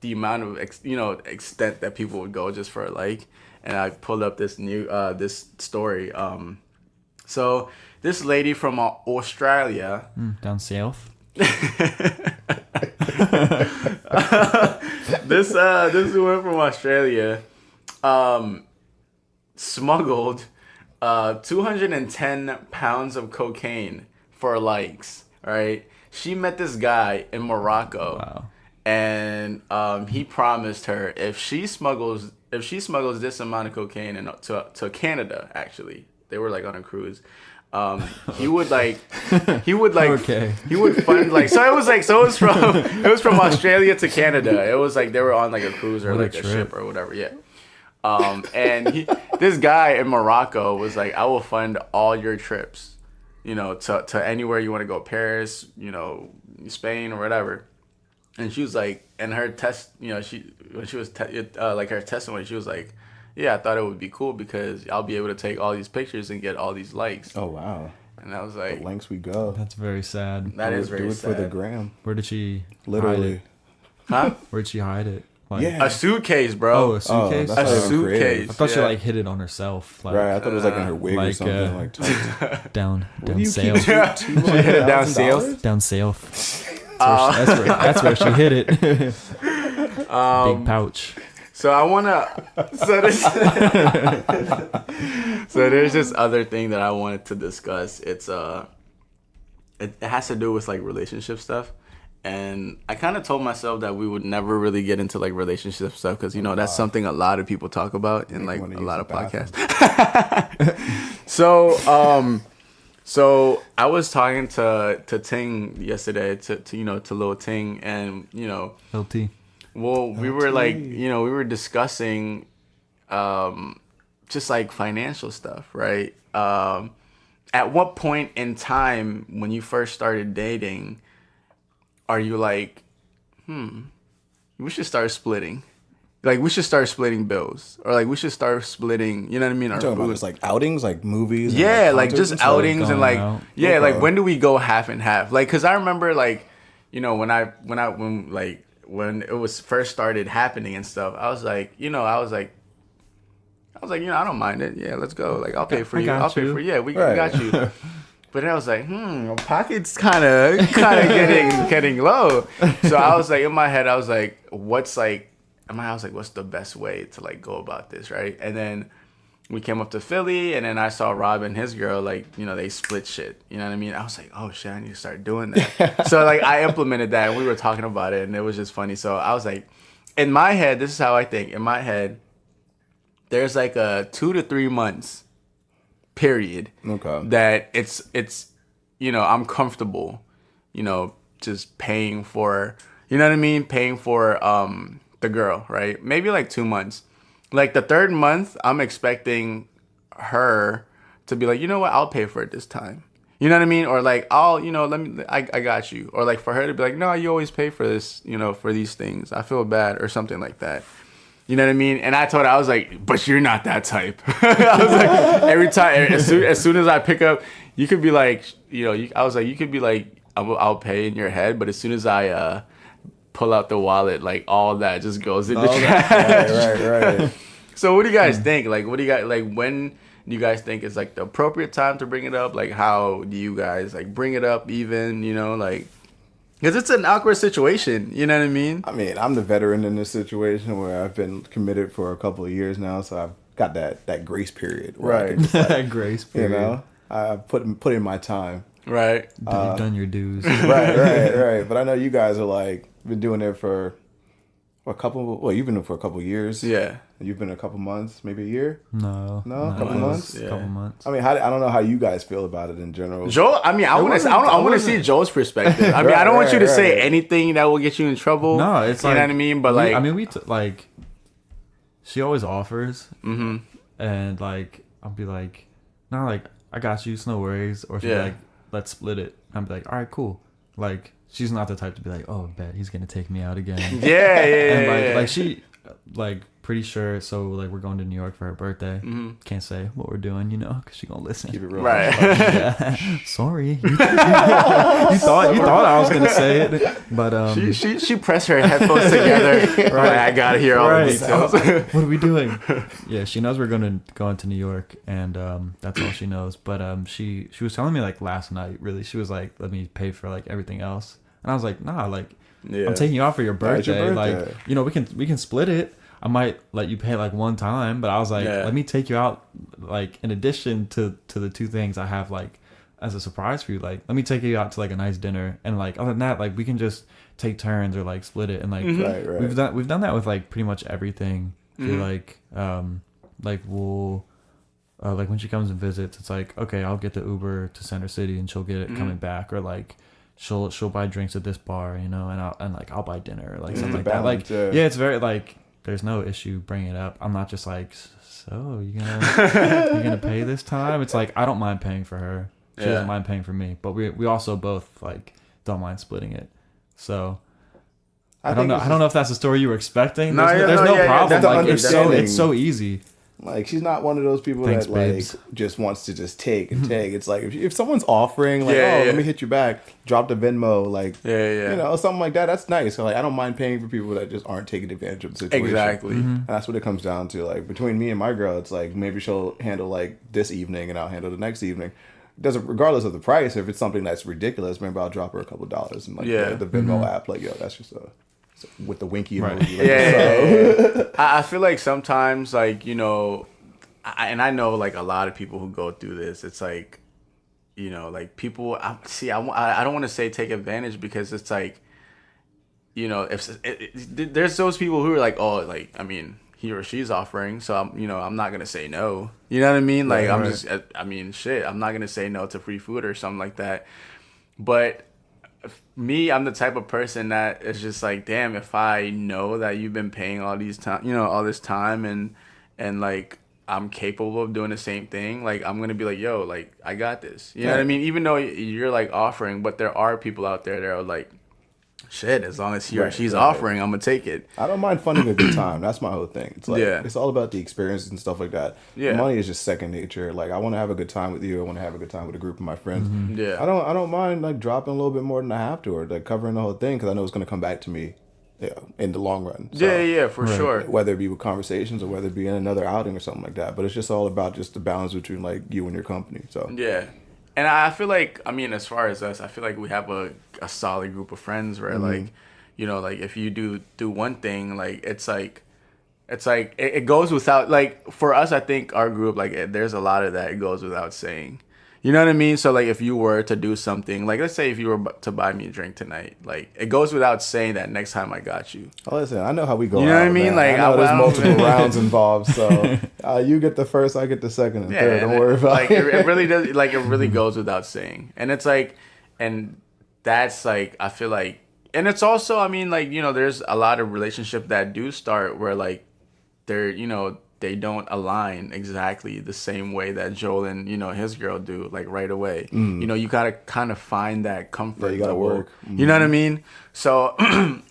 the amount of extent that people would go just for a like, and I pulled up this new this story. So this lady from Australia. Down south. This woman from Australia smuggled 210 pounds of cocaine for likes. Right? She met this guy in Morocco. Wow. And he promised her if she smuggles this amount of cocaine to Canada, actually, they were like on a cruise. He would Okay. he would fund like it was from Australia to Canada. It was like they were on like a cruise or What a like a trip. ship or whatever. Yeah. And this guy in Morocco was like, I will fund all your trips, you know, to anywhere you want to go, Paris, you know, Spain or whatever. And she was like, and her test, you know, when she was like her testimony, she was like, yeah, I thought it would be cool because I'll be able to take all these pictures and get all these likes. Oh wow, And I was the like, lengths we go. That's very sad. that is very do it sad. for the gram. Where did she hide Literally. it? Huh? Where'd she hide it? Like, Yeah. A suitcase, bro. Oh, a suitcase? that's A not even creative. suitcase. I thought she yeah. like hid it on herself. Like, Right, I thought it was like in her wig or like, something. Like tucked. down do you south. keep Yeah. $200,000? Down south? Down south. That's where she hid it. Big pouch. So I wanna. So this. So there's this other thing that I wanted to discuss. It's it has to do with like relationship stuff, and I kind of told myself that we would never really get into like relationship stuff because you know that's something a lot of people talk about in like a wanna lot use of the podcasts. So I was talking to Ting yesterday to Lil Ting, and you know. LT. Well, we were like, we were discussing just like financial stuff, right? At what point in time when you first started dating are you like, we should start splitting? Like, we should start splitting bills. Or, like, we should start splitting, you know what I mean? Our Talking about food. just like outings, like movies. Yeah, and, like concerts just and stuff? outings and going like out. yeah, Okay. like when do we go half and half? Like, cause I remember like, when it was first started happening and stuff, I was like, I don't mind it. Yeah, let's go. Like, I'll pay for I you. got I'll pay you. for you. Yeah, we Right. got you. But then I was like, my pocket's kind of getting low. So I was like, in my head, I was like, what's the best way to like go about this, right? And then we came up to Philly, and then I saw Rob and his girl, like, you know, they split shit. You know what I mean? I was like, oh shit, I need to start doing that. So like I implemented that, and we were talking about it, and it was just funny. So I was like, in my head, this is how I think. In my head, there's like a 2 to 3 months period that it's you know, I'm comfortable, you know, just paying for, you know what I mean, paying for the girl, right? Maybe like 2 months. Like the third month, I'm expecting her to be like, you know what, I'll pay for it this time. You know what I mean? Or like, I'll, you know, I got you. Or like for her to be like, no, you always pay for this, you know, for these things. I feel bad, or something like that. You know what I mean? And I told her, I was like, but you're not that type. I was like, every time, as soon as I pick up, you could be like, you know, I was like, you could be like, I'll pay in your head. But as soon as I pull out the wallet, like all that just goes in the trash. Right. So what do you guys think? Like, what do you guys, like, when do you guys think is like the appropriate time to bring it up? Like, how do you guys like bring it up even, you know, like, because it's an awkward situation, you know what I mean? I mean, I'm the veteran in this situation where I've been committed for a couple of years now, so I've got that grace period. Where I can just, like, Grace period. You know, I put in my time. Right. You've done your dues. Right. But I know you guys are like been doing it for a couple. Well, you've been doing it for a couple of years. Yeah. You've been a couple months, maybe a year. No, A couple months. Yeah. Couple months. I mean, I don't know how you guys feel about it in general. Joel, I mean, I want to see Joel's perspective. I mean, I don't want you to say anything that will get you in trouble. No, it's you like, know what I mean. But like, I mean, like, she always offers, and like, I'll be like, no, like, I got you, it's no worries. Or she'll be like, let's split it. I'll be like, all right, cool. Like, she's not the type to be like, oh, bet he's gonna take me out again. And like she, like, pretty sure. So like, we're going to New York for her birthday. Can't say what we're doing, you know, because she gonna listen. Keep it real. right. Yeah. Sorry, you thought I was gonna say it, but She pressed her headphones together. Right. I gotta hear all the details. What are we doing? Yeah, she knows we're going to go into New York, and that's all she knows. But she was telling me like last night. Really, she was like, "Let me pay for like everything else," and I was like, "Nah, like I'm taking you out for your birthday. your birthday. Like, you know, we can split it. I might let you pay like one time, but I was like, let me take you out, like, in addition to the two things I have, like, as a surprise for you. Like, let me take you out to like a nice dinner, and like other than that, like, we can just take turns or like split it, and like Right. we've done that with like pretty much everything. I feel like we'll like when she comes and visits, it's like, okay, I'll get the Uber to Center City and she'll get it coming back, or like she'll buy drinks at this bar, you know, and I'll buy dinner, or like something like that. Like, yeah, it's very like, there's no issue bringing it up. I'm not just like, so you're gonna pay this time? It's like, I don't mind paying for her. She doesn't mind paying for me, but we also both like don't mind splitting it. So I don't know if that's the story you were expecting. There's no problem. Like, it's so easy. Like, she's not one of those people Thanks, that babes. like just wants to just take and take. It's like if someone's offering, like, let me hit you back, drop the Venmo, like, you know, something like that. That's nice. So like, I don't mind paying for people that just aren't taking advantage of the situation. Exactly. And that's what it comes down to. Like, between me and my girl, it's like maybe she'll handle like this evening and I'll handle the next evening. Doesn't, regardless of the price. If it's something that's ridiculous, maybe I'll drop her a couple $, and like the Venmo app, like, yo, that's just with the winky emoji. Like, I feel like sometimes, like, you know, and I know like a lot of people who go through this. It's like, you know, like people. I don't want to say take advantage, because it's like, you know, there's those people who are like, oh, like, I mean, he or she's offering, so I'm not gonna say no. You know what I mean? Like, I'm not gonna say no to free food or something like that. But me, I'm the type of person that is just like, damn, if I know that you've been paying all this time, and like, I'm capable of doing the same thing, like, I'm gonna be like, yo, like, I got this. You know what I mean? Even though you're like offering, but there are people out there that are like, shit, as long as he or she's offering, I'm gonna take it. I don't mind funding a good time. That's my whole thing. It's like, it's all about the experiences and stuff like that. Money is just second nature. Like, I want to have a good time with you. I want to have a good time with a group of my friends. I don't mind like dropping a little bit more than I have to, or like covering the whole thing, because I know it's gonna come back to me in the long run. So, for sure. Whether it be with conversations or whether it be in another outing or something like that. But it's just all about just the balance between like you and your company. So and I feel like, I mean, as far as us, I feel like we have a solid group of friends where like, you know, like if you do one thing, like it's like It's like it goes without, like, for us, I think our group, like, there's a lot of that. It goes without saying. You know what I mean? So, like, if you were to do something, like, let's say if you were to buy me a drink tonight, like, it goes without saying that next time I got you. Oh, listen, I know how we go. You know what I out, mean? man. Like, I know there's I multiple rounds involved, so you get the first, I get the second and third. Don't worry about like, it. it really does. Like, it really goes without saying, and it's like, and that's like, I feel like, and it's also, I mean, like, you know, there's a lot of relationships that do start where, like, they're, you know, they don't align exactly the same way that Joel and, you know, his girl do, like, right away. You know, you gotta kind of find that comfort. Yeah, you gotta level. work. You know what I mean? So,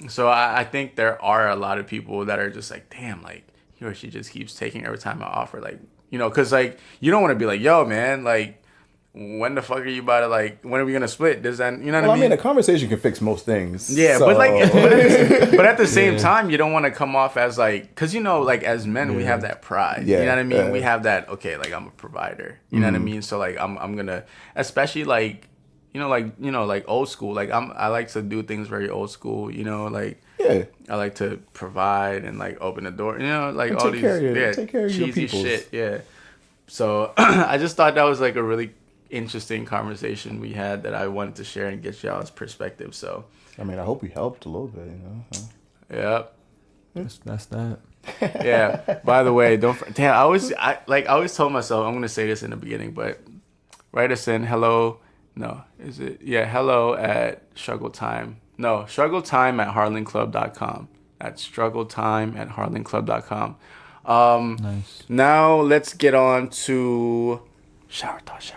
so I think there are a lot of people that are just like, damn, like, he or she just keeps taking every time I offer, like, you know, because, like, you don't want to be like, yo, man, like, when the fuck are you about to, like, when are we gonna split? Does that, you know what I mean? A conversation can fix most things. Yeah, so. but like, but at the same time, you don't want to come off as like, because, you know, like, as men, we have that pride. Yeah, You know what I mean? yeah. We have that, okay, like, I'm a provider. You know what I mean? So, like, I'm gonna, especially like, like old school. Like, I like to do things very old school. You know, like, Yeah. I like to provide and, like, open the door. You know, like, And all take these care of your- yeah, take care of your cheesy peoples. shit. Yeah. So I just thought that was like a really interesting conversation we had that I wanted to share and get y'all's perspective. So I mean, I hope we helped a little bit, you know. So. yeah. That's that. Yeah. By the way, damn. I always told myself I'm gonna say this in the beginning, but write us in. Hello. No, is it? Yeah. Hello at struggle time. No, struggle time at harlandclub.com. That's struggle time at harlandclub.com. Nice. Now let's get on to shower thoughts.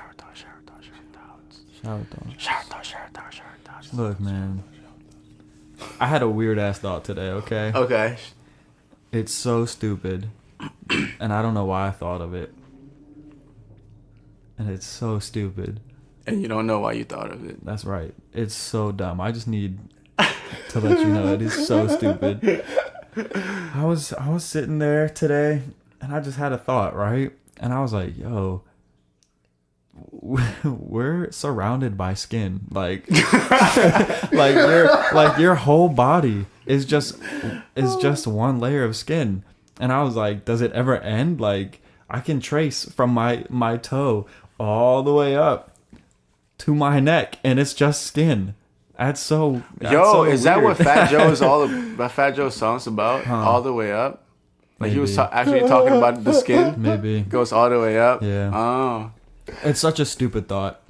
Look, man. I had a weird ass thought today, okay? Okay. It's so stupid. And I don't know why I thought of it. And it's so stupid. And you don't know why you thought of it. That's right. It's so dumb. I just need to let you know it is so stupid. I was sitting there today and I just had a thought, right? And I was like, yo, we're surrounded by skin. Like your whole body is just one layer of skin. And I was like, does it ever end? Like, I can trace from my toe all the way up to my neck and it's just skin. That's so Is that what weird. Fat Joe is what Fat Joe's song's about? All the way up? Like, he was Maybe. actually talking about the skin? Maybe. Goes all the way up? Yeah. Oh. It's such a stupid thought,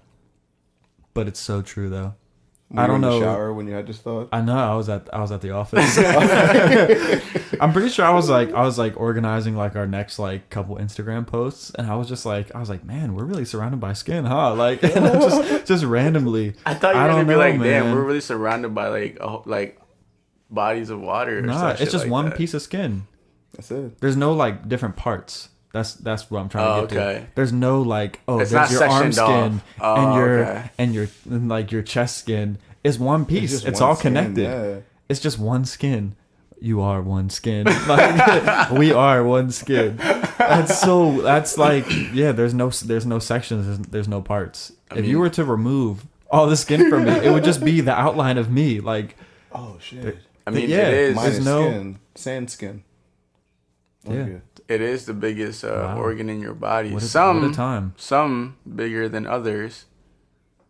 but it's so true though. When I you were don't in the know. shower when you had this thought. I know I was at the office. I'm pretty sure I was like organizing like our next like couple Instagram posts, and I was like, man, we're really surrounded by skin, huh? Like, and I just randomly. I thought you were going to be know, like, damn, man. we're really surrounded by like bodies of water. Or Nah, some it's shit just like one that. piece of skin. That's it. There's no like different parts. That's what I'm trying to get okay. to. There's no like, oh, It's there's not your arm sectioned skin off. and Oh, your okay. and like your chest skin is one piece. just It's one all skin, connected. yeah. It's just one skin. You are one skin. Like, we are one skin. That's like, yeah, there's no sections, there's no parts. If you were to remove all the skin from me, it would just be the outline of me. Like, Oh shit. I mean, yeah, it is. Minus no- skin, sand skin. yeah. Okay. It is the biggest organ in your body. What a time. Some bigger than others,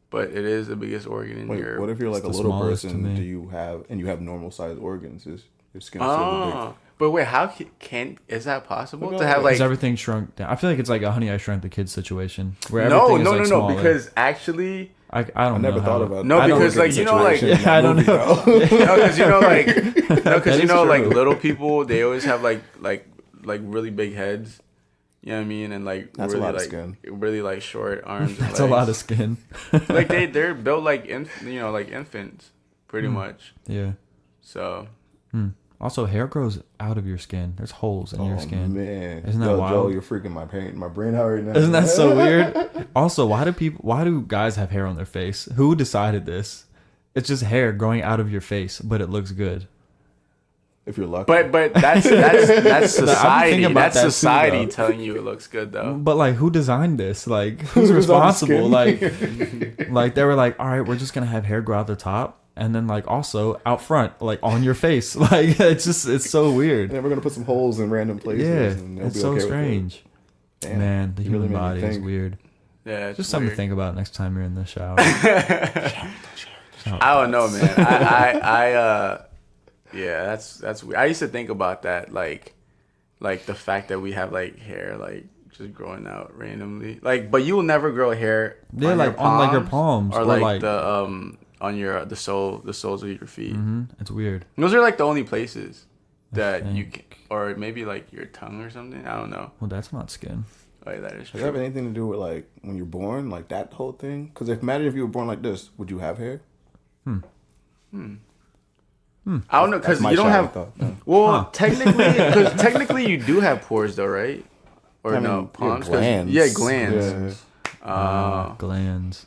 but it is the biggest organ in Wait, your. what if you're like a the little smallest to person? me. Do you have normal sized organs? Is your skin still big? Oh, but wait, how is that possible Look to at have all like? Because everything shrunk down. I feel like it's like a Honey I Shrunk the Kids situation where No, everything is like no, smaller. because actually, I don't I know. never how- thought about No, that. because, like, you know, like- Situation in that Yeah, I don't movie, know. though. no, because you know, like, no, because That you is know, like true. little people, they always have like really big heads. You know what I mean? And like That's a really lot of like skin. really like short arms. and That's a lot of legs. skin. Like they're built like like infants, pretty much. Yeah. So Also, hair grows out of your skin. There's holes in your skin. Man, Isn't that Yo, wild? Joe, you're freaking my brain out right now. Isn't that so weird? Also, why do guys have hair on their face? Who decided this? It's just hair growing out of your face, but it looks good. If you're lucky. but that's society. thinking about That's that too, society though. telling you it looks good though. But like, who designed this? Like, who's designed the responsible? skin? Like they were like, all right, we're just gonna have hair grow out the top. and then like also out front, like on your face. Like it's so weird. And then we're gonna put some holes in random places. Yeah, and they'll it's be so okay with it. strange. Damn, Man, the you really human made me body is think. weird. Yeah, it's Just something to weird. think about next time you're in the shower. I don't know, man. Yeah, that's weird. I used to think about that, like the fact that we have like hair, like just growing out randomly, like, but you will never grow hair. Yeah, on like, your on, like, your palms, or or, like, like- the on your the soles of your feet. It's weird. Those are like the only places that you think. can, or maybe like your tongue or something. I don't know. Well, that's not skin. Oh, yeah, that is Does that have true. anything to do with like when you're born, like that whole thing? Because imagine if you were born like this, would you have hair? I don't know, because my you don't shower have. thought, yeah. Well, technically you do have pores though, right? Or I mean, no, yeah, palms. 'Cause- glands. Yeah, glands. Yeah. Glands.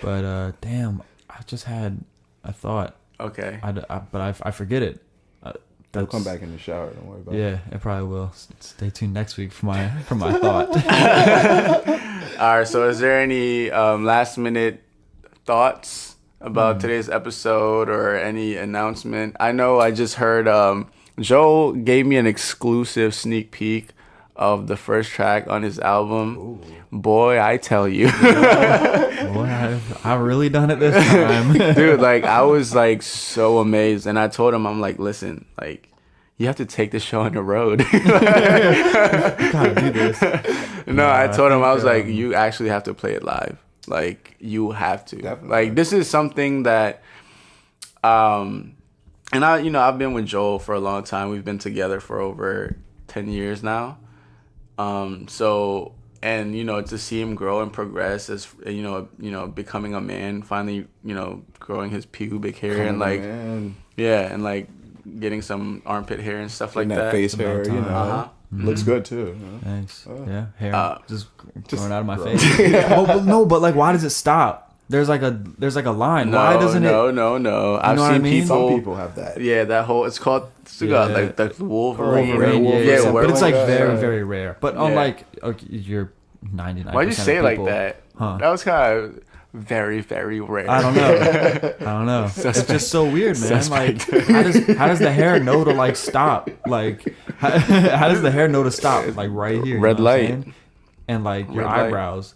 But damn, I just had a thought. Okay. But I forget it. It'll come back in the shower. Don't worry about it. Yeah, it probably will. Stay tuned next week for my thought. All right. So, is there any last minute thoughts about today's episode or any announcement? I know I just heard Joel gave me an exclusive sneak peek of the first track on his album. Ooh. Boy, I tell you. Boy, I've really done it this time. Dude, like, I was like so amazed, and I told him, I'm like, listen, like, you have to take the show on the road. Gotta do this. No, I told him, I was like, um, you actually have to play it live. Like, you have to. Definitely. Like, this is something that, and I've been with Joel for a long time. We've been together for over 10 years now. So, and, to see him grow and progress as, becoming a man, finally, growing his pubic hair and like, Man. yeah, and like getting some armpit hair and stuff like Getting that face hair, about you time. know, Uh-huh. looks good too. You know? Thanks. Yeah, hair just growing out of my grow. face. Well, no, but like, why does it stop? There's like a line. Why doesn't it? No. I've know what I seen mean? people. Some people have that. Yeah, that whole, it's called, Yeah. like the Wolverine. Wolverine, Wolverine, yeah, yeah, but it's like yeah. very, very rare. But on Yeah. like, okay, you're 99%. Why'd you say it like that? Huh. That was kind of very, very rare. I don't know. It's just so weird, man. Like, how does the hair know to like stop? Like, how does the hair know to stop? Like right here. Red you know what I'm light. saying? And like your Red light. eyebrows.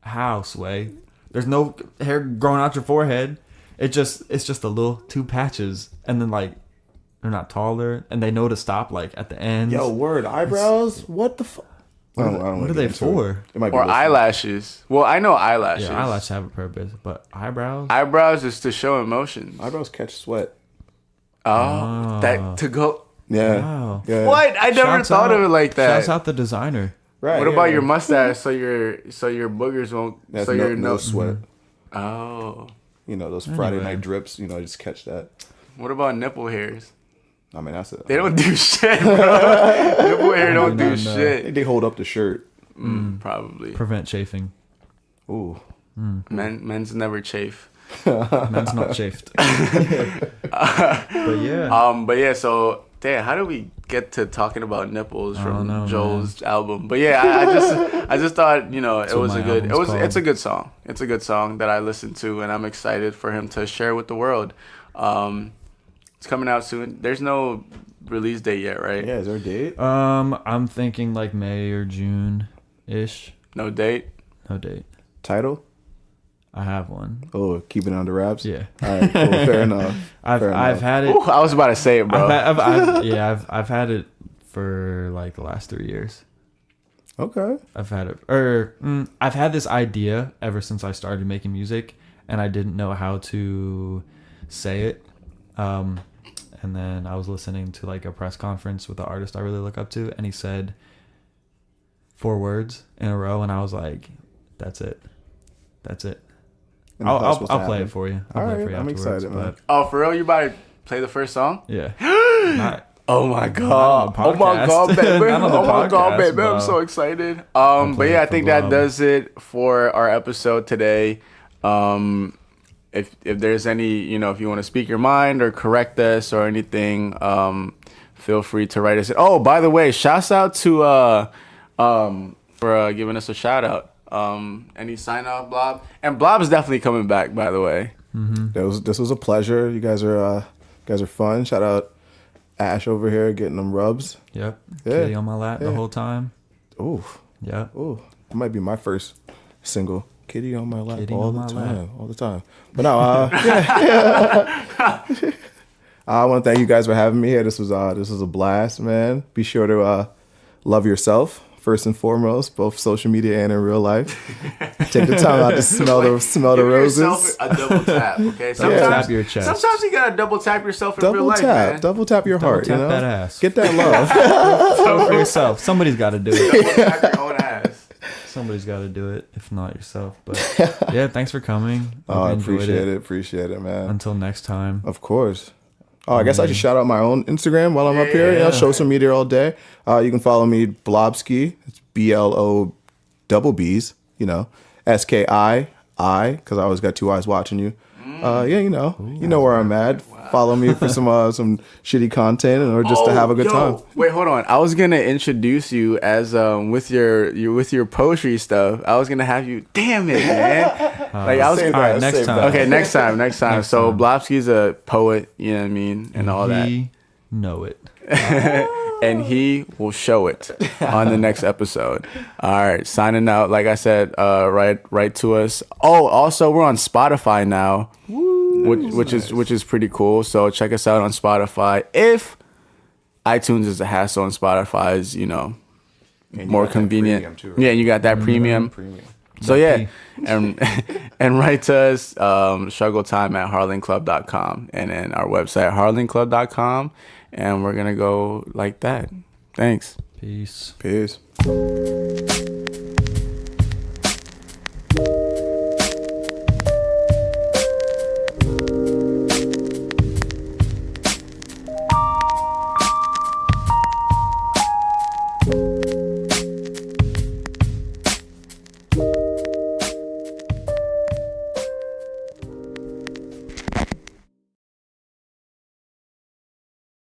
How, Sway? There's no hair growing out your forehead. It's just a little two patches, and then like they're not taller, and they know to stop like at the ends. Yo, word eyebrows. What the fuck? I don't what wanna are get they into for? It. It might be Or listening. eyelashes. Well, I know eyelashes. Yeah, eyelashes have a purpose, but eyebrows. Eyebrows is to show emotions. Eyebrows catch sweat. Oh, that to go. Yeah. Wow. Yeah. What? I never Shouts thought out- of it like that. Shouts out the designer. Right. What yeah, about yeah. your mustache? So your boogers won't. That's so your no no. sweat. Oh. You know those Friday Anyway. night drips. You know, just catch that. What about nipple hairs? I mean, that's it. They don't do shit, bro. Nipple hair don't do not know. shit. They hold up the shirt. Probably. Prevent chafing. Ooh. Men's never chafe. Men's not chafed. But yeah. But yeah, so damn, how do we get to talking about nipples I from don't know, Joel's album? But yeah, I just thought, it what was my a good album's it's a called. good song. It's a good song that I listened to, and I'm excited for him to share with the world. It's coming out soon. There's no release date yet, right? Yeah. Is there a date? I'm thinking like May or June ish. No date. No date. Title? I have one. Oh, keep it under wraps. Yeah. All right. Cool. Fair enough. I've Fair I've enough. had it. Ooh, I was about to say it, bro. I've had it for like the last 3 years. Okay. I've had it, I've had this idea ever since I started making music, and I didn't know how to say it. And then I was listening to like a press conference with an artist I really look up to, and he said 4 words in a row, and I was like, "That's it, that's it." And that's I'll supposed to play happen. it for you. I'll All play it right, for you I'm afterwards, excited, man. but Oh, for real? You about to play the first song? yeah. Not- Oh my god! Not on the Oh my god, podcast. baby! Not on the Oh my god, podcast, baby! bro. I'm so excited. I'm But yeah, I playing think for that Blob. does it for our episode today. If there's any, if you want to speak your mind or correct us or anything, feel free to write us. Oh, by the way, shouts out to for giving us a shout out. Any sign off, Blob? And Blob is definitely coming back, by the way. This was a pleasure. You guys are fun. Shout out Ash over here getting them rubs. Yep. Yeah. Kitty on my lap the whole time. Ooh, Yep. ooh, that might be my first single. Kitty on my lap Kitty all on the my time, lap. all the time. But no, I want to thank you guys for having me here. This was a blast, man. Be sure to love yourself first and foremost, both social media and in real life. Take the time out to smell the Give roses. yourself a double tap, okay? Tap your chest. Sometimes you gotta double tap yourself in real Double life, tap, man. double tap your heart. tap you know, that ass. Get that love. Do it for yourself. Somebody's got to do it. Double tap your own ass. Somebody's got to do it, if not yourself. But yeah, thanks for coming. Oh, Hope I you enjoyed appreciate it, man. Until next time. Of course. Oh, I guess I should shout out my own Instagram while I'm up here. You know, show some media all day. You can follow me, Blobski. It's BLO double B's, you know, SKI, because I always got two eyes watching you. Yeah, you know where I'm at. Follow me for some shitty content or just to have a good time. Wait, hold on. I was gonna introduce you as with your poetry stuff. I was gonna have you. Damn it, man! Like I was. Save All right, that, next save time. that. Okay, next time. So time. Blobski's a poet. You know what I mean, and all that. We know it. And he will show it on the next episode. All right, signing out. Like I said, write to us. Oh, also we're on Spotify now, which is pretty cool. So check us out on Spotify. If iTunes is a hassle and Spotify is more convenient. Too, right? Yeah, you got that premium. So yeah, and write to us struggletime@harlingclub.com and then our website harlingclub.com. And we're going to go like that. Thanks. Peace. Peace.